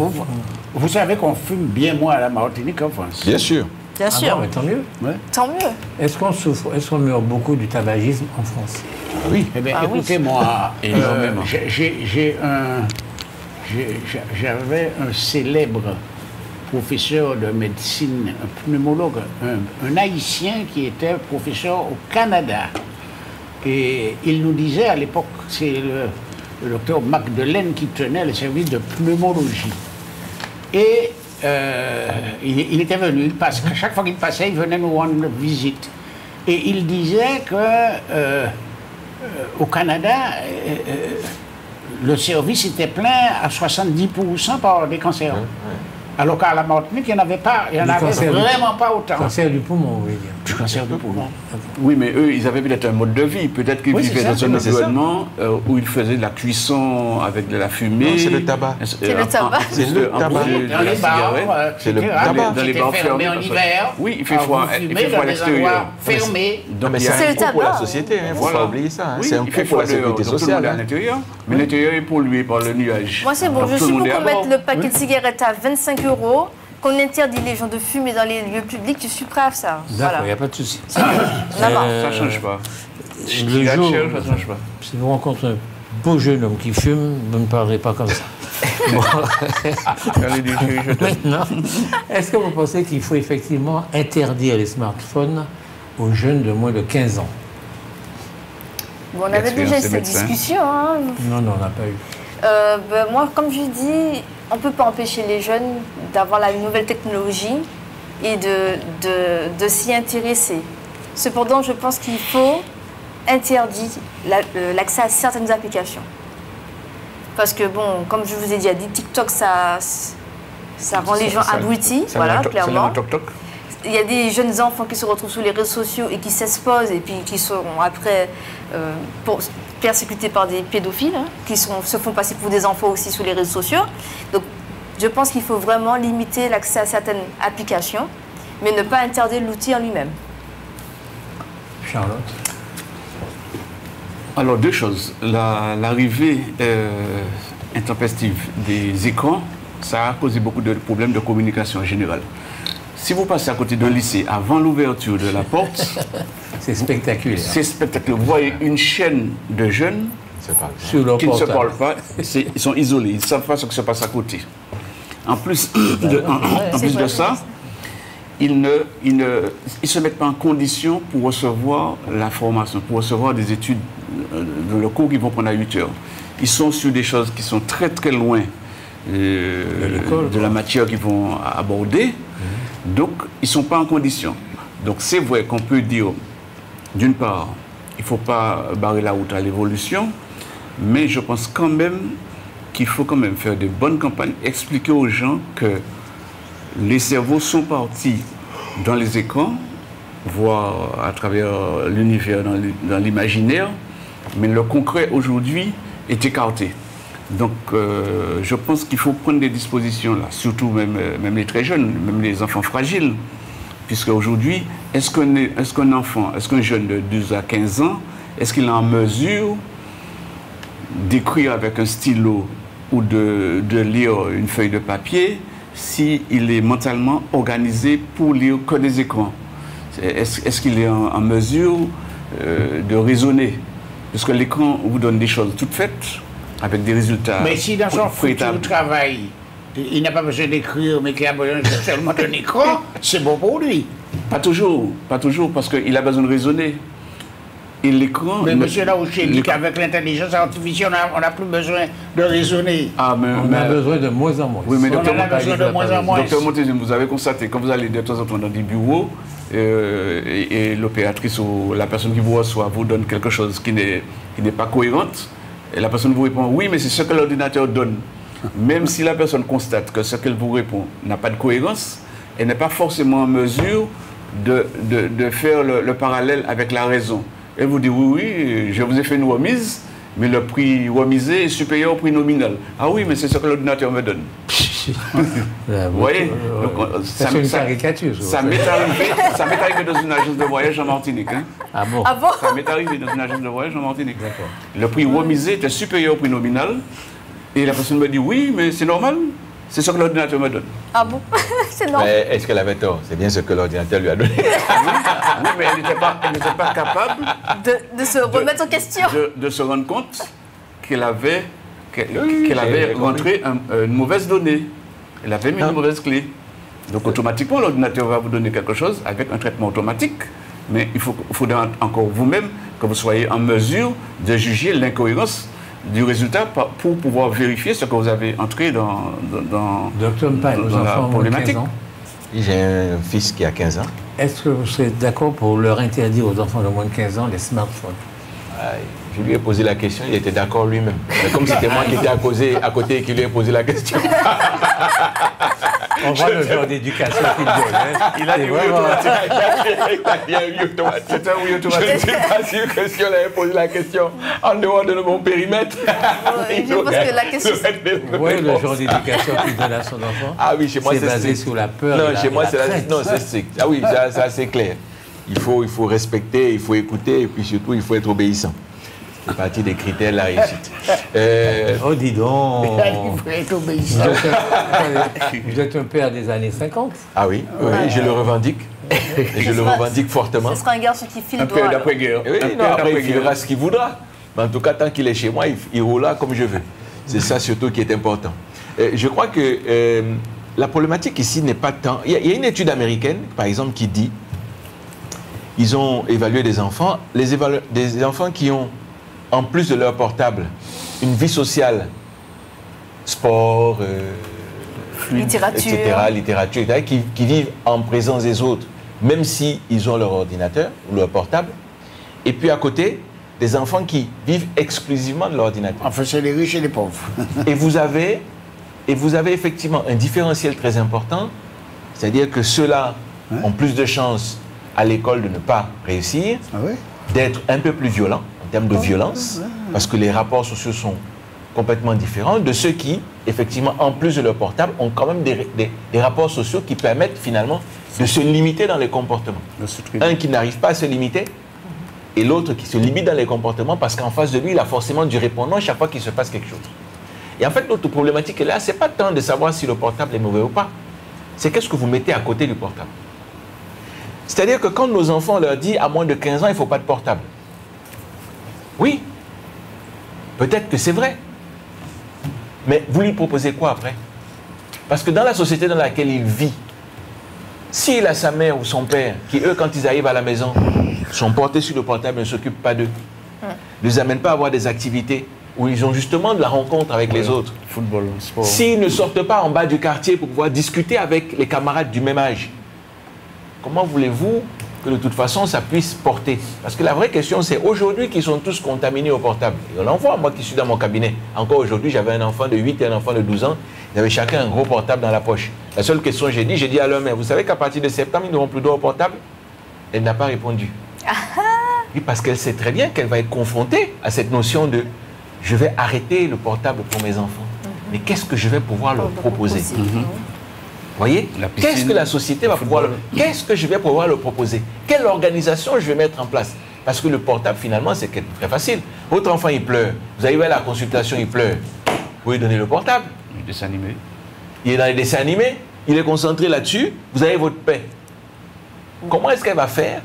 Vous savez qu'on fume bien moins à la Martinique qu'en France. Bien sûr. Bien Ah sûr, bon, mais tant mieux. tant mieux. Est-ce qu'on souffre, est-ce qu'on meurt beaucoup du tabagisme en France? Oui. Eh bien, Ah oui. écoutez-moi, Énormément. j'avais un célèbre professeur de médecine, un pneumologue, un Haïtien qui était professeur au Canada. Et il nous disait à l'époque, c'est le docteur Magdelaine qui tenait le service de pneumologie. Et il était venu, parce qu'à chaque fois qu'il passait, il venait nous rendre visite. Et il disait que au Canada, le service était plein à 70% par des cancers. Alors qu'à la Martinique, il n'y en avait pas, il n'y en Du avait cancer du- vraiment pas autant. Cancer du poumon, oui. Du cancer du poumon. Oui, mais eux, ils avaient peut-être un mode de vie. Peut-être qu'ils Oui, vivaient c'est ça, dans un c'est ça. environnement où ils faisaient de la cuisson avec de la fumée. Non, c'est le tabac. C'est le tabac. C'est le tabac. Dans les bars, C'est le etc. tabac. Dans les C'était bars fermé en fermés, hiver. Oui, il fait Alors, froid. vous Il fumez fait froid dans à des l'extérieur. endroits fermés. Non, mais il y a- c'est C'est un le coût pour la tabac. société. Il ne faut Voilà. pas oublier ça. Oui, C'est un il coût fait pour la froid dehors, sécurité donc tout le monde sociale. est à l'intérieur. Mais l'intérieur est pollué par le nuage. Moi, c'est bon. Donc Je tout suis le pour monde est à qu'on mette bord. le paquet de cigarettes à 25 €, qu'on interdit les gens de fumer dans les lieux publics. Je suis prêt à ça. D'accord, il n'y Voilà. a pas de souci. Là-bas. Ça ne change pas. Le La jour, chair, ça ne change pas. si vous rencontrez un beau jeune homme qui fume, vous ne parlerez pas comme ça. Bon. Allez, dis, chérie, je t'aime. Maintenant, est-ce que vous pensez qu'il faut effectivement interdire les smartphones aux jeunes de moins de 15 ans? Bon, on avait déjà eu L'expérience des cette médecins. discussion. Hein. Non, non, on n'a pas eu. Moi, comme je dis, on ne peut pas empêcher les jeunes d'avoir la nouvelle technologie et de s'y intéresser. Cependant, je pense qu'il faut interdire l'accès à certaines applications. Parce que, bon, comme je vous ai dit, il y a des TikTok, ça rend les gens abrutis, voilà, clairement. Il y a des jeunes enfants qui se retrouvent sur les réseaux sociaux et qui s'exposent et puis qui seront après persécutés par des pédophiles, hein, qui se font passer pour des enfants aussi sur les réseaux sociaux. Donc, je pense qu'il faut vraiment limiter l'accès à certaines applications, mais ne pas interdire l'outil en lui-même. Charlotte? Alors, deux choses. L'arrivée intempestive des écrans, ça a causé beaucoup de problèmes de communication en général. Si vous passez à côté d'un lycée avant l'ouverture de la porte, C'est spectaculaire. c'est spectaculaire. Vous voyez une chaîne de jeunes Sur leur qui ne se portable. parlent pas, ils sont isolés, ils ne savent pas ce qui se passe à côté. En plus de ça, ils ne se mettent pas en condition pour recevoir la formation, pour recevoir des études, le cours qu'ils vont prendre à 8 heures. Ils sont sur des choses qui sont très très loin de la matière qu'ils vont aborder, donc ils ne sont pas en condition. Donc c'est vrai qu'on peut dire, d'une part, il ne faut pas barrer la route à l'évolution, mais je pense quand même qu'il faut quand même faire de bonnes campagnes, expliquer aux gens que les cerveaux sont partis dans les écrans, voire à travers l'univers, dans l'imaginaire, mais le concret aujourd'hui est écarté. Donc je pense qu'il faut prendre des dispositions là, surtout même les très jeunes, même les enfants fragiles, puisque aujourd'hui, est-ce qu'un enfant, est-ce qu'un jeune de 12 à 15 ans, est-ce qu'il est en mesure d'écrire avec un stylo ou de lire une feuille de papier s'il est mentalement organisé pour lire que des écrans? Est-ce qu'il est en mesure de raisonner? Parce que l'écran vous donne des choses toutes faites, avec des résultats. Mais si dans son futur préétables. travail, il n'a pas besoin d'écrire, mais qu'il a besoin seulement d'un écran, c'est bon pour lui. Pas toujours, parce qu'il a besoin de raisonner. Et l'écran... Mais monsieur Laouché dit qu'avec l'intelligence artificielle, on n'a plus besoin de raisonner. Ah, On a besoin de moins en moins. Oui, mais On en a besoin de moins en moins. Docteur Montezine, vous avez constaté, quand vous allez de temps en temps dans des bureaux, et l'opératrice ou la personne qui vous reçoit vous donne quelque chose qui n'est pas cohérente, et la personne vous répond, oui, mais c'est ce que l'ordinateur donne. Même si la personne constate que ce qu'elle vous répond n'a pas de cohérence, elle n'est pas forcément en mesure de faire le parallèle avec la raison. Elle vous dit, oui, je vous ai fait une remise, mais le prix remisé est supérieur au prix nominal. Ah oui, mais c'est ce que l'ordinateur me donne. Vous voyez, c'est une caricature. Ça m'est arrivé dans une agence de voyage en Martinique. Hein. Ah bon? Ah bon? Ça m'est arrivé dans une agence de voyage en Martinique. Le prix remisé était supérieur au prix nominal. Et la personne me dit, oui, mais c'est normal. C'est ce que l'ordinateur me donne. Ah bon? C'est normal. Mais est-ce qu'elle avait tort? C'est bien ce que l'ordinateur lui a donné. Oui, mais elle n'était pas capable De se remettre en question. de se rendre compte qu'elle avait rentré une mauvaise donnée. Elle avait mis une mauvaise clé. Donc automatiquement, l'ordinateur va vous donner quelque chose avec un traitement automatique. Mais il faudra encore vous-même que vous soyez en mesure de juger l'incohérence du résultat pour pouvoir vérifier ce que vous avez entré dans Docteur Mpagne, vos enfants ont 15 ans. J'ai un fils qui a 15 ans. Est-ce que vous serez d'accord pour leur interdire aux enfants de moins de 15 ans les smartphones? Je lui ai posé la question, il était d'accord lui-même. Mais comme c'était moi qui étais à côté et qui lui ai posé la question. On voit le genre d'éducation qu'il donne. Hein. Il a dit oui automatique. C'est un oui automatique. Je ne suis pas sûr que si on avait posé la question en dehors de mon périmètre. Je pense que la question. Oui, le genre d'éducation qu'il donne à son enfant. Ah oui, chez moi c'est basé sur la peur. Non, chez moi c'est strict. Ah oui, c'est assez clair. Il faut respecter, il faut écouter et puis surtout il faut être obéissant. C'est partie des critères de la réussite. Oh, dis donc. Il faut être obéissant. Vous êtes un père des années 50. Ah oui, oui, je le revendique. Et je le revendique fortement. Ce sera un garçon qui file Un droit. peu d'après-guerre. Oui, non, après il filera ce qu'il voudra. Mais en tout cas, tant qu'il est chez moi, il roulera comme je veux. C'est ça surtout qui est important. Je crois que la problématique ici n'est pas tant... Il y a une étude américaine, par exemple, qui dit ils ont évalué des enfants, des enfants qui ont, en plus de leur portable, une vie sociale, sport, littérature, etc., qui vivent en présence des autres, même s'ils ont leur ordinateur ou leur portable. Et puis à côté, des enfants qui vivent exclusivement de l'ordinateur. Enfin, c'est les riches et les pauvres. Et vous avez effectivement un différentiel très important, c'est-à-dire que ceux-là ont plus de chances à l'école de ne pas réussir, d'être un peu plus violents en termes de violence, parce que les rapports sociaux sont complètement différents de ceux qui, effectivement, en plus de leur portable, ont quand même des rapports sociaux qui permettent finalement de se limiter dans les comportements. Un qui n'arrive pas à se limiter et l'autre qui se limite dans les comportements parce qu'en face de lui, il a forcément du répondant chaque fois qu'il se passe quelque chose. Et en fait, l'autre problématique est là, ce n'est pas tant de savoir si le portable est mauvais ou pas, c'est qu'est-ce que vous mettez à côté du portable. C'est-à-dire que quand nos enfants leur disent à moins de 15 ans, il ne faut pas de portable. Oui, peut-être que c'est vrai. Mais vous lui proposez quoi après? Parce que dans la société dans laquelle il vit, s'il a sa mère ou son père, qui eux, quand ils arrivent à la maison, sont portés sur le portable et ne s'occupent pas d'eux, ne les amènent pas à avoir des activités où ils ont justement de la rencontre avec les autres. Football, sport. S'ils ne sortent pas en bas du quartier pour pouvoir discuter avec les camarades du même âge, comment voulez-vous que de toute façon ça puisse porter? Parce que la vraie question c'est aujourd'hui qu'ils sont tous contaminés au portable. Et on en voit, moi qui suis dans mon cabinet. Encore aujourd'hui, j'avais un enfant de 8 et un enfant de 12 ans. Ils avaient chacun un gros portable dans la poche. La seule question que j'ai dit à leur mère, vous savez qu'à partir de septembre, ils n'auront plus droit au portable? Elle n'a pas répondu. Oui, parce qu'elle sait très bien qu'elle va être confrontée à cette notion de je vais arrêter le portable pour mes enfants. Mais qu'est-ce que je vais pouvoir leur proposer? Vous voyez? Qu'est-ce que la société va pouvoir... Qu'est-ce que je vais pouvoir leur proposer? Quelle organisation je vais mettre en place? Parce que le portable, finalement, c'est très facile. Votre enfant, il pleure. Vous arrivez à la consultation, il pleure. Vous pouvez donner le portable. Les dessins animés. Il est dans les dessins animés. Il est concentré là-dessus. Vous avez votre paix. Comment est-ce qu'elle va faire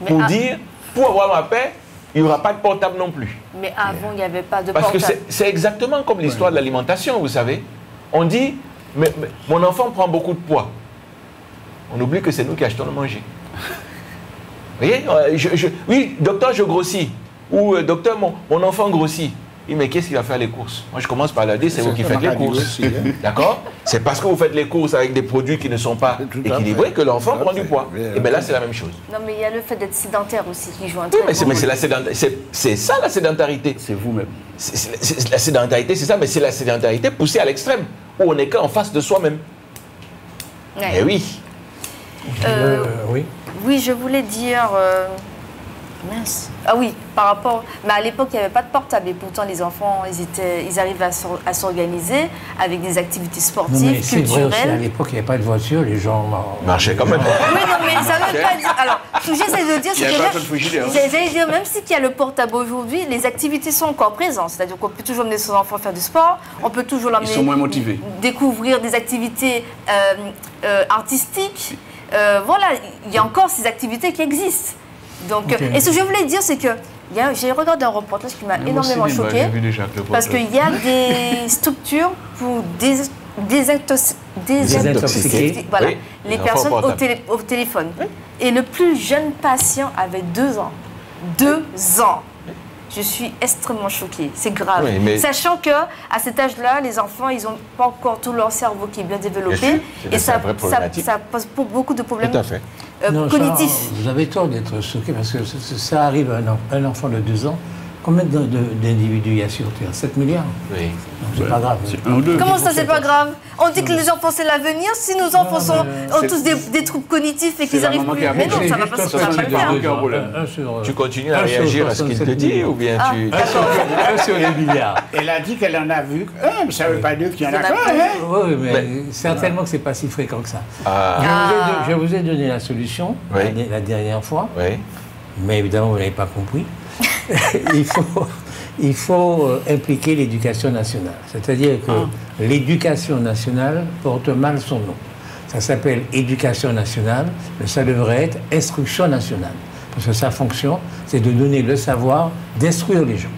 pour dire, pour avoir ma paix, il n'y aura pas de portable non plus? Mais avant, il n'y avait pas de portable. portable. Parce que c'est exactement comme l'histoire de l'alimentation, vous savez. On dit... Mais mon enfant prend beaucoup de poids. On oublie que c'est nous qui achetons le manger. Vous voyez? Oui, docteur, je grossis. Ou docteur, mon enfant grossit. Oui, mais qu'est-ce qu'il va faire les courses? Moi, je commence par leur dire, c'est vous qui faites les courses. D'accord? C'est parce que vous faites les courses avec des produits qui ne sont pas équilibrés que l'enfant prend du poids. Et bien là, c'est la même chose. Non, mais il y a le fait d'être sédentaire aussi qui joue un Oui, très mais grand c'est ça la sédentarité. C'est vous-même. La sédentarité, c'est ça, mais c'est la sédentarité poussée à l'extrême, où on n'est qu'en face de soi-même. Ouais. Eh oui. Oui. Oui, je voulais dire... mince. Ah oui, par rapport... Mais à l'époque, il n'y avait pas de portable et pourtant les enfants, ils arrivaient à s'organiser avec des activités sportives, Non, mais c'est vrai aussi, à culturelles. l'époque, il n'y avait pas de voiture, les gens... Marchaient quand même. Oui, non, mais ça ne veut pas dire... Alors, ce que j'essaie de dire, Il y c'est a que pas de frigidaire. j'allais dire, même si il y a le portable aujourd'hui, les activités sont encore présentes. C'est-à-dire qu'on peut toujours emmener son enfant faire du sport, on peut toujours l'emmener... Ils sont moins motivés. Découvrir des activités artistiques. Voilà, il y a encore ces activités qui existent. Donc, Ok. et ce que je voulais dire, c'est que j'ai regardé un reportage qui m'a énormément choqué. Parce qu'il y a des structures pour désintoxiquer voilà, Oui, les les personnes enfants portables. au téléphone. Et le plus jeune patient avait 2 ans. 2 ans. Je suis extrêmement choquée. C'est grave. Oui, mais- Sachant qu'à cet âge-là, les enfants, ils n'ont pas encore tout leur cerveau qui est bien développé. Bien sûr. C'est Et une vraie problématique. ça pose beaucoup de problèmes Tout à fait. Non, ça, cognitifs. vous avez tort d'être choqué parce que ça arrive à un enfant de 2 ans. Combien d'individus il y a sur Terre? 7 milliards. Oui. Donc c'est pas grave. C'est un ou deux. Comment ça, c'est pas grave? On dit que les enfants, c'est l'avenir. Si nos enfants ont c'est- tous des troubles cognitifs et qu'ils la arrivent maman plus... qui a Mais non, accouché, ça va Juste pas se 70 faire. de aucun problème. Tu continues à un sur réagir à ce qu'il te 67 dit millions. ou bien Ah. tu... Un sur les milliards. Elle a dit qu'elle en a vu un, mais ça ne veut pas dire qu'il y en a Il y en a qu'un. pas. Hein. Oui, mais certainement que c'est pas si fréquent que ça. Ah, Je vous ai donné la solution Oui. la dernière fois, oui. mais évidemment vous n'avez pas compris. il faut impliquer l'éducation nationale. C'est-à-dire que l'éducation nationale porte mal son nom. Ça s'appelle éducation nationale, mais ça devrait être instruction nationale. Parce que sa fonction, c'est de donner le savoir, d'instruire les gens.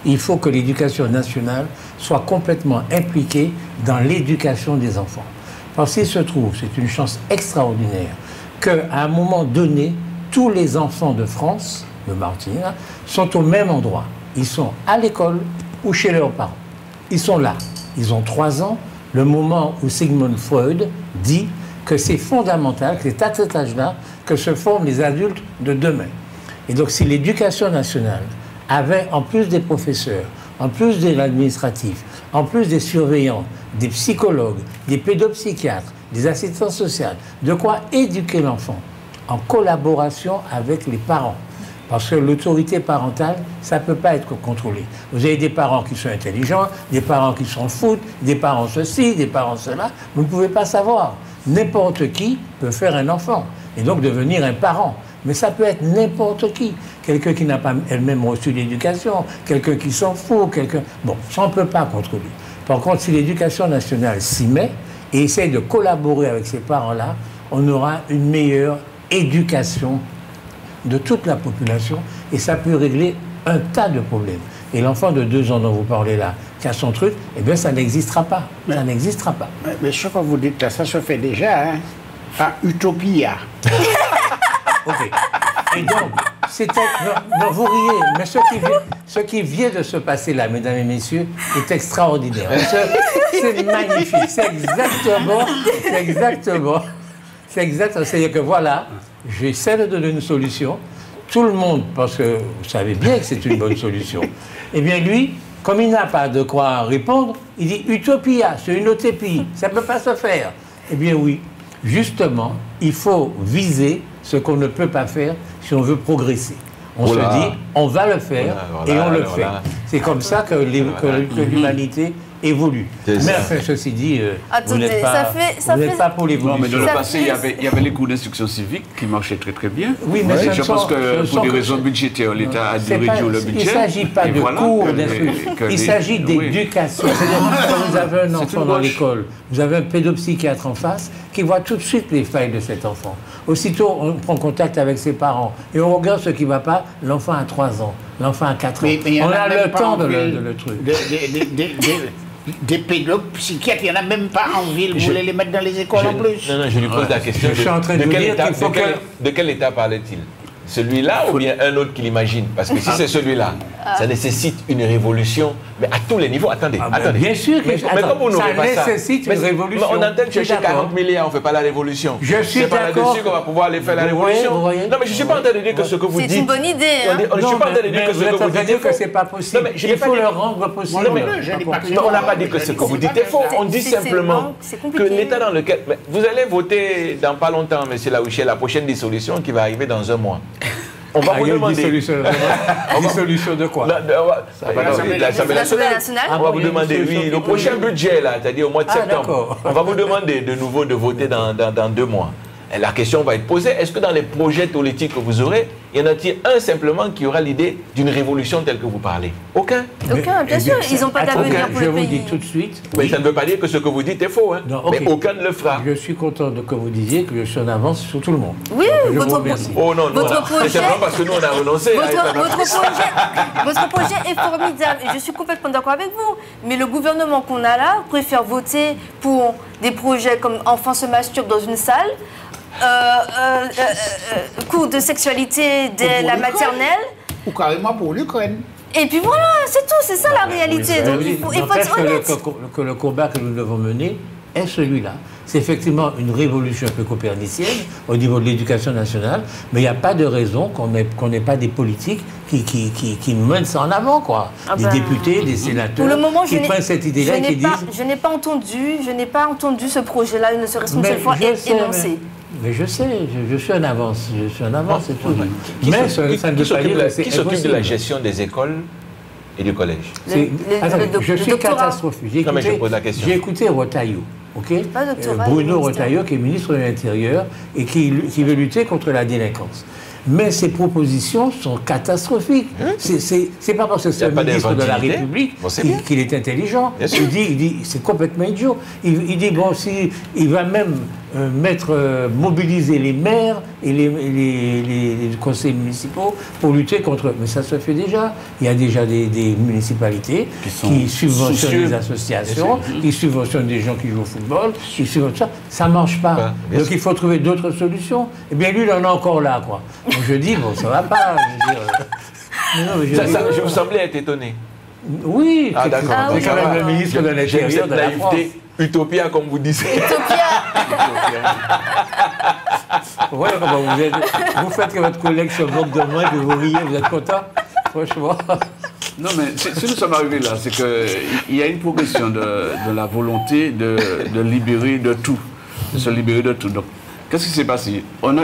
Il faut que l'éducation nationale soit complètement impliquée dans l'éducation des enfants. Parce qu'il se trouve, c'est une chance extraordinaire, qu'à un moment donné, tous les enfants de France, de Martinique, sont au même endroit. Ils sont à l'école ou chez leurs parents. Ils sont là. Ils ont 3 ans, le moment où Sigmund Freud dit que c'est fondamental, que c'est à cet âge-là que se forment les adultes de demain. Et donc si l'éducation nationale avait, en plus des professeurs, en plus de l'administratif, en plus des surveillants, des psychologues, des pédopsychiatres, des assistants sociaux, de quoi éduquer l'enfant en collaboration avec les parents. Parce que l'autorité parentale, ça ne peut pas être contrôlé. Vous avez des parents qui sont intelligents, des parents qui s'en foutent, des parents ceci, des parents cela. Vous ne pouvez pas savoir. N'importe qui peut faire un enfant et donc devenir un parent. Mais ça peut être n'importe qui. Quelqu'un qui n'a pas elle-même reçu l'éducation, quelqu'un qui s'en fout, quelqu'un... Bon, ça on ne peut pas contrôler. Par contre, si l'éducation nationale s'y met et essaye de collaborer avec ces parents-là, on aura une meilleure éducation de toute la population et ça peut régler un tas de problèmes. Et l'enfant de 2 ans dont vous parlez là, qui a son truc, eh bien ça n'existera pas. Ça n'existera pas. Mais ce que vous dites là, ça se fait déjà, hein, à Utopia. Ok. Et donc, c'était... Non, vous riez, mais ce qui vient de se passer là, mesdames et messieurs, est extraordinaire. C'est magnifique. C'est exactement. C'est-à-dire que voilà, j'essaie de donner une solution. Tout le monde, parce que vous savez bien que c'est une bonne solution. Eh bien lui, comme il n'a pas de quoi répondre, il dit Utopia, c'est une utopie, ça ne peut pas se faire. Eh bien oui, justement, il faut viser ce qu'on ne peut pas faire si on veut progresser. On se dit, on va le faire et on le fait. C'est comme ça que l'humanité évolue. C'est Mais ça. enfin, ceci dit, vous Attendez, n'êtes pas, ça vous n'êtes fait- pas pour Non, mais l'évolution. dans le Ça passé, fait- il y avait les cours d'instruction civique qui marchaient très très bien. Oui, mais Et ce je sont- pense que ce sont pour des que- raisons budgétaires, l'État a dû C'est pas- réduire le budget. Il ne s'agit pas Et de voilà cours que d'instruction, que il les- s'agit oui. d'éducation. C'est-à-dire quand vous avez un C'est enfant une dans gauche. l'école, vous avez un pédopsychiatre en face qui voit tout de suite les failles de cet enfant. Aussitôt, on prend contact avec ses parents et on regarde ce qui ne va pas. L'enfant a 3 ans, l'enfant a 4 ans. Mais il y en On a même le pas temps en de ville. le truc. Des pédopsychiatres, il n'y en a même pas en ville. Vous voulez les mettre dans les écoles en plus? Non, non, je lui pose la question. Je suis en train de vous quel dire état, qu'il faut de quel état parlait-il? Celui-là ou bien un autre qui l'imagine? Parce que si c'est celui-là, ça nécessite une révolution, mais à tous les niveaux. Attendez, attendez. Bien sûr que mais comme vous ça n'aurez pas nécessite une révolution. On entend chercher 40 milliards, on ne fait pas la révolution. Je suis c'est pas d'accord. là-dessus qu'on va pouvoir aller faire la révolution. Non, mais je ne suis pas en train de dire que ce que vous dites... C'est une bonne idée. Hein. Je ne suis pas en train de dire que ce que vous dites est faux. que c'est pas possible. Non, mais il faut le rendre possible. Non, on n'a pas dit que ce que vous dites est faux. On dit simplement que l'état dans lequel... Vous allez voter dans pas longtemps, M. Laouché, la prochaine dissolution qui va arriver dans un mois. On va vous demander... Dissolution de quoi? L'Assemblée nationale. On va vous demander, oui, le prochain budget, là, c'est-à-dire au mois de septembre, on va vous demander de nouveau de voter dans 2 mois. Et la question va être posée, est-ce que dans les projets politiques que vous aurez, il y en a-t-il un simplement qui aura l'idée d'une révolution telle que vous parlez? Aucun. Aucun, bien sûr, ils n'ont pas d'avenir pour le pays. Je vous dis tout de suite. Mais ça ne veut pas dire que ce que vous dites est faux, hein. Non, okay. Mais aucun ne le fera. Je suis content que vous disiez que je suis en avance sur tout le monde. Oui, votre projet. Oh non, c'est simplement parce que nous on a renoncé. Votre projet est formidable et je suis complètement d'accord avec vous. Mais le gouvernement qu'on a là préfère voter pour des projets comme enfants se masturbent dans une salle, cours de sexualité dès la maternelle. Ou carrément pour l'Ukraine. Et puis voilà, c'est tout, c'est ça la réalité. Donc il faut être honnête. Que le combat que nous devons mener est celui-là. C'est effectivement une révolution un peu copernicienne au niveau de l'éducation nationale, mais il n'y a pas de raison qu'on n'ait pas des politiques qui mènent ça en avant, quoi. Des députés, des sénateurs pour le moment, qui prennent cette idée-là et qui disent... Je n'ai pas entendu ce projet-là, ne serait-ce qu'une seule fois énoncé. Mais je sais, je suis en avance, c'est tout. Mais ça ne veut pas dire que c'est qui s'occupe de la gestion des écoles et du collège? Je suis catastrophique. J'ai écouté Retailleau, Bruno Retailleau, qui est ministre de l'Intérieur et qui veut lutter contre la délinquance. Mais ses propositions sont catastrophiques. C'est pas parce que c'est un ministre de la République qu'il est intelligent. Il dit c'est complètement idiot. Il dit, bon, si, il va même mobiliser les maires et les conseils municipaux pour lutter contre... Mais ça se fait déjà. Il y a déjà des municipalités qui subventionnent les associations, qui subventionnent des gens qui jouent au football, qui subventionnent... Ça ne marche pas. Donc il faut trouver d'autres solutions. Eh bien, lui, il en a encore là, quoi. Donc je dis, bon, ça va pas. Je vous semblais être étonné. Oui, d'accord. C'est quand même le ministre de l'Intérieur de la France. Utopia, comme vous disiez. Voilà comment vous êtes. Vous faites que votre collègue se moque de moi, que vous riez, vous êtes content? Franchement. Non, mais si nous sommes arrivés là, c'est qu'il y a une progression de la volonté de libérer de tout, de se libérer de tout. Donc, qu'est-ce qui s'est passé? On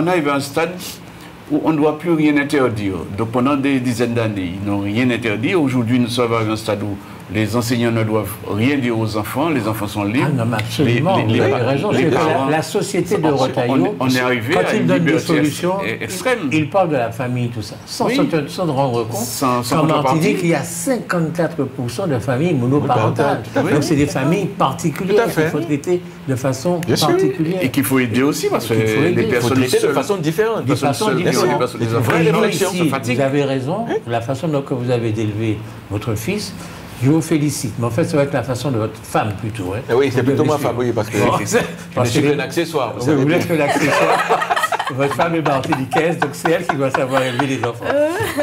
arrive à un stade où on ne doit plus rien interdire. Donc pendant des dizaines d'années, ils n'ont rien interdit. Aujourd'hui, nous sommes à un stade où les enseignants ne doivent rien dire aux enfants, les enfants sont libres. Ah non, mais absolument, vous avez raison. La société de Retailleau, on est arrivé quand à il une donne des liberté solutions, extrême. Il parle de la famille, tout ça, sans se rendre compte qu'en Martinique, il y a 54% de familles monoparentales. Donc c'est des familles particulières qu'il faut traiter de façon particulière. Et qu'il faut aider aussi, parce que les personnes de façon différente. De façon différente. Vous avez raison, la façon dont vous avez élevé votre fils, je vous félicite, mais en fait, ça va être la façon de votre femme plutôt. Hein. Oui, c'est plutôt ma femme, oui, parce que je suis un accessoire. Vous n'êtes qu'un accessoire. Votre femme est martiniquaise, donc c'est elle qui doit savoir élever les enfants.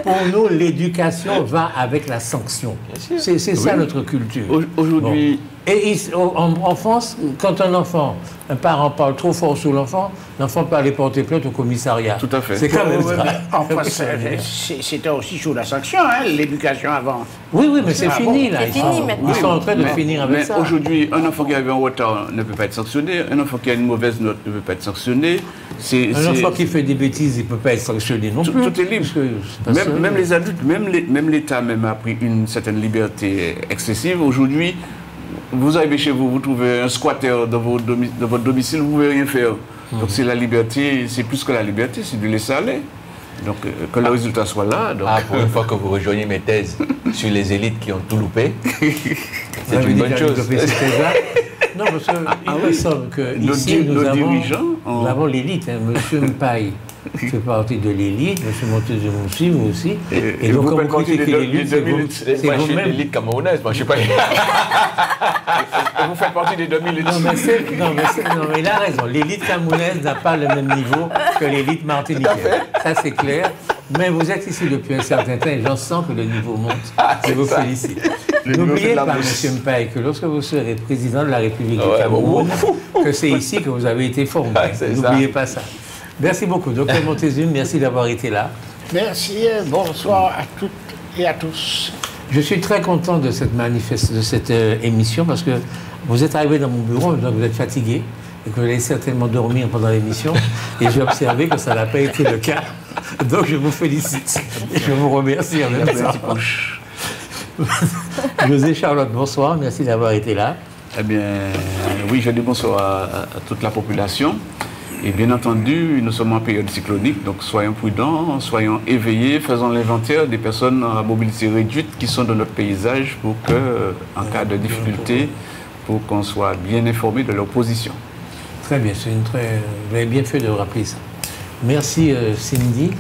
Pour nous, l'éducation va avec la sanction. C'est ça notre culture. Aujourd'hui... Et en France, quand un parent parle trop fort sur l'enfant peut aller porter plainte au commissariat. Tout à fait. C'est quand même ça. Enfin, c'était aussi sous la sanction, hein, l'éducation avant. Oui, mais c'est fini, là. Ils sont en train de finir avec ça. Mais aujourd'hui, un enfant qui arrive en retard ne peut pas être sanctionné. Un enfant qui a une mauvaise note ne peut pas être sanctionné. Un enfant qui fait des bêtises, il ne peut pas être sanctionné non plus. Tout est libre. Même les adultes, même l'État a pris une certaine liberté excessive. Aujourd'hui, vous arrivez chez vous, vous trouvez un squatter dans votre domicile, vous ne pouvez rien faire. Donc c'est la liberté, c'est plus que la liberté, c'est de laisser aller. Donc que le résultat soit là. Donc... pour une fois que vous rejoignez mes thèses sur les élites qui ont tout loupé, c'est une bonne chose. Non, parce qu'il me semble que ici, nous avons l'élite, hein, M. Mpaye, je fais partie de l'élite, M. Montezuma aussi, vous aussi. Et donc, vous faites partie des l'élite, c'est vous-même. L'élite camerounaise, moi je sais pas. Vous faites partie des 2000 élites. Non, mais il a raison. L'élite camerounaise n'a pas le même niveau que l'élite martiniquaise. Ça, c'est clair. Mais vous êtes ici depuis un certain temps et j'en sens que le niveau monte. Je vous félicite. N'oubliez pas, M. Mpaye, que lorsque vous serez président de la République du Cameroun, que c'est ici que vous avez été formé. N'oubliez pas ça. Merci beaucoup. Docteur Montezuma, merci d'avoir été là. Merci, bonsoir à toutes et à tous. Je suis très content de cette émission parce que vous êtes arrivé dans mon bureau, donc vous êtes fatigué et que vous allez certainement dormir pendant l'émission. Et j'ai observé que ça n'a pas été le cas. Donc je vous félicite. Et je vous remercie en même temps. José Charlotte, bonsoir. Merci d'avoir été là. Eh bien, oui, je dis bonsoir à toute la population. Et bien entendu, nous sommes en période cyclonique, donc soyons prudents, soyons éveillés, faisons l'inventaire des personnes à mobilité réduite qui sont dans notre paysage pour que, en cas de difficulté, pour qu'on soit bien informé de leur position. Très bien, vous avez bien fait de rappeler ça. Merci Cindy.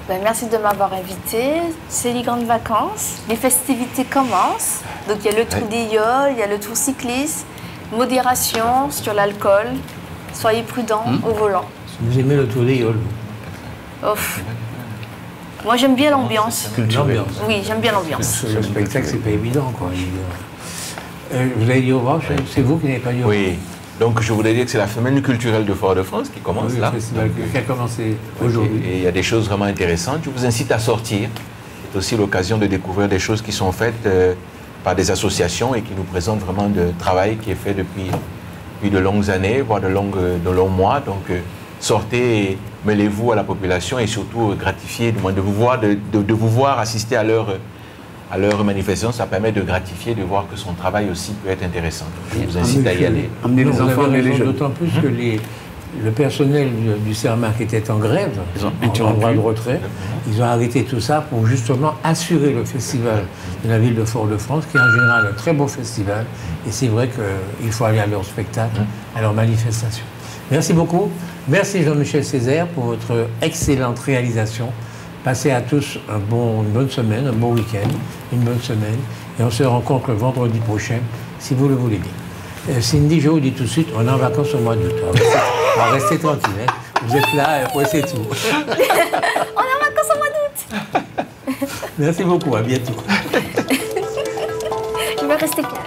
Ben, merci de m'avoir invité. C'est les grandes vacances, les festivités commencent. Donc il y a le tour des yoles, il y a le tour cycliste, modération sur l'alcool. Soyez prudents au volant. Vous aimez le tour des yoles? Moi, j'aime bien l'ambiance. L'ambiance. Oui, j'aime bien l'ambiance. Le spectacle, c'est pas évident, quoi. Vous avez dit au revoir, c'est vous qui n'avez pas dit au revoir? Oui. Donc, je voulais dire que c'est la semaine culturelle de Fort-de-France qui commence là. Le festival qui a commencé aujourd'hui. Et il y a des choses vraiment intéressantes. Je vous incite à sortir. C'est aussi l'occasion de découvrir des choses qui sont faites par des associations et qui nous présentent vraiment de travail qui est fait depuis de longues années, voire de longs mois. Donc, sortez et mêlez-vous à la population et surtout gratifiez, de vous voir assister à leur manifestation. Ça permet de gratifier, de voir que son travail aussi peut être intéressant. Donc, je vous incite à y aller. Emmenez les enfants et les jeunes. D'autant plus que le personnel du CERMAC était en grève, en droit de retrait. Ils ont arrêté tout ça pour justement assurer le festival de la ville de Fort-de-France, qui est en général un très beau festival. Et c'est vrai qu'il faut aller à leur spectacle, à leur manifestation. Merci beaucoup. Merci Jean-Michel Césaire pour votre excellente réalisation. Passez à tous une bonne semaine, un bon week-end, une bonne semaine. Et on se rencontre le vendredi prochain, si vous le voulez bien. Cindy, je vous dis tout de suite, on est en vacances au mois d'août. On va rester tranquille. Hein. Vous êtes là, c'est tout. On est en vacances au mois d'août. Merci beaucoup, à bientôt. Je vais rester calme.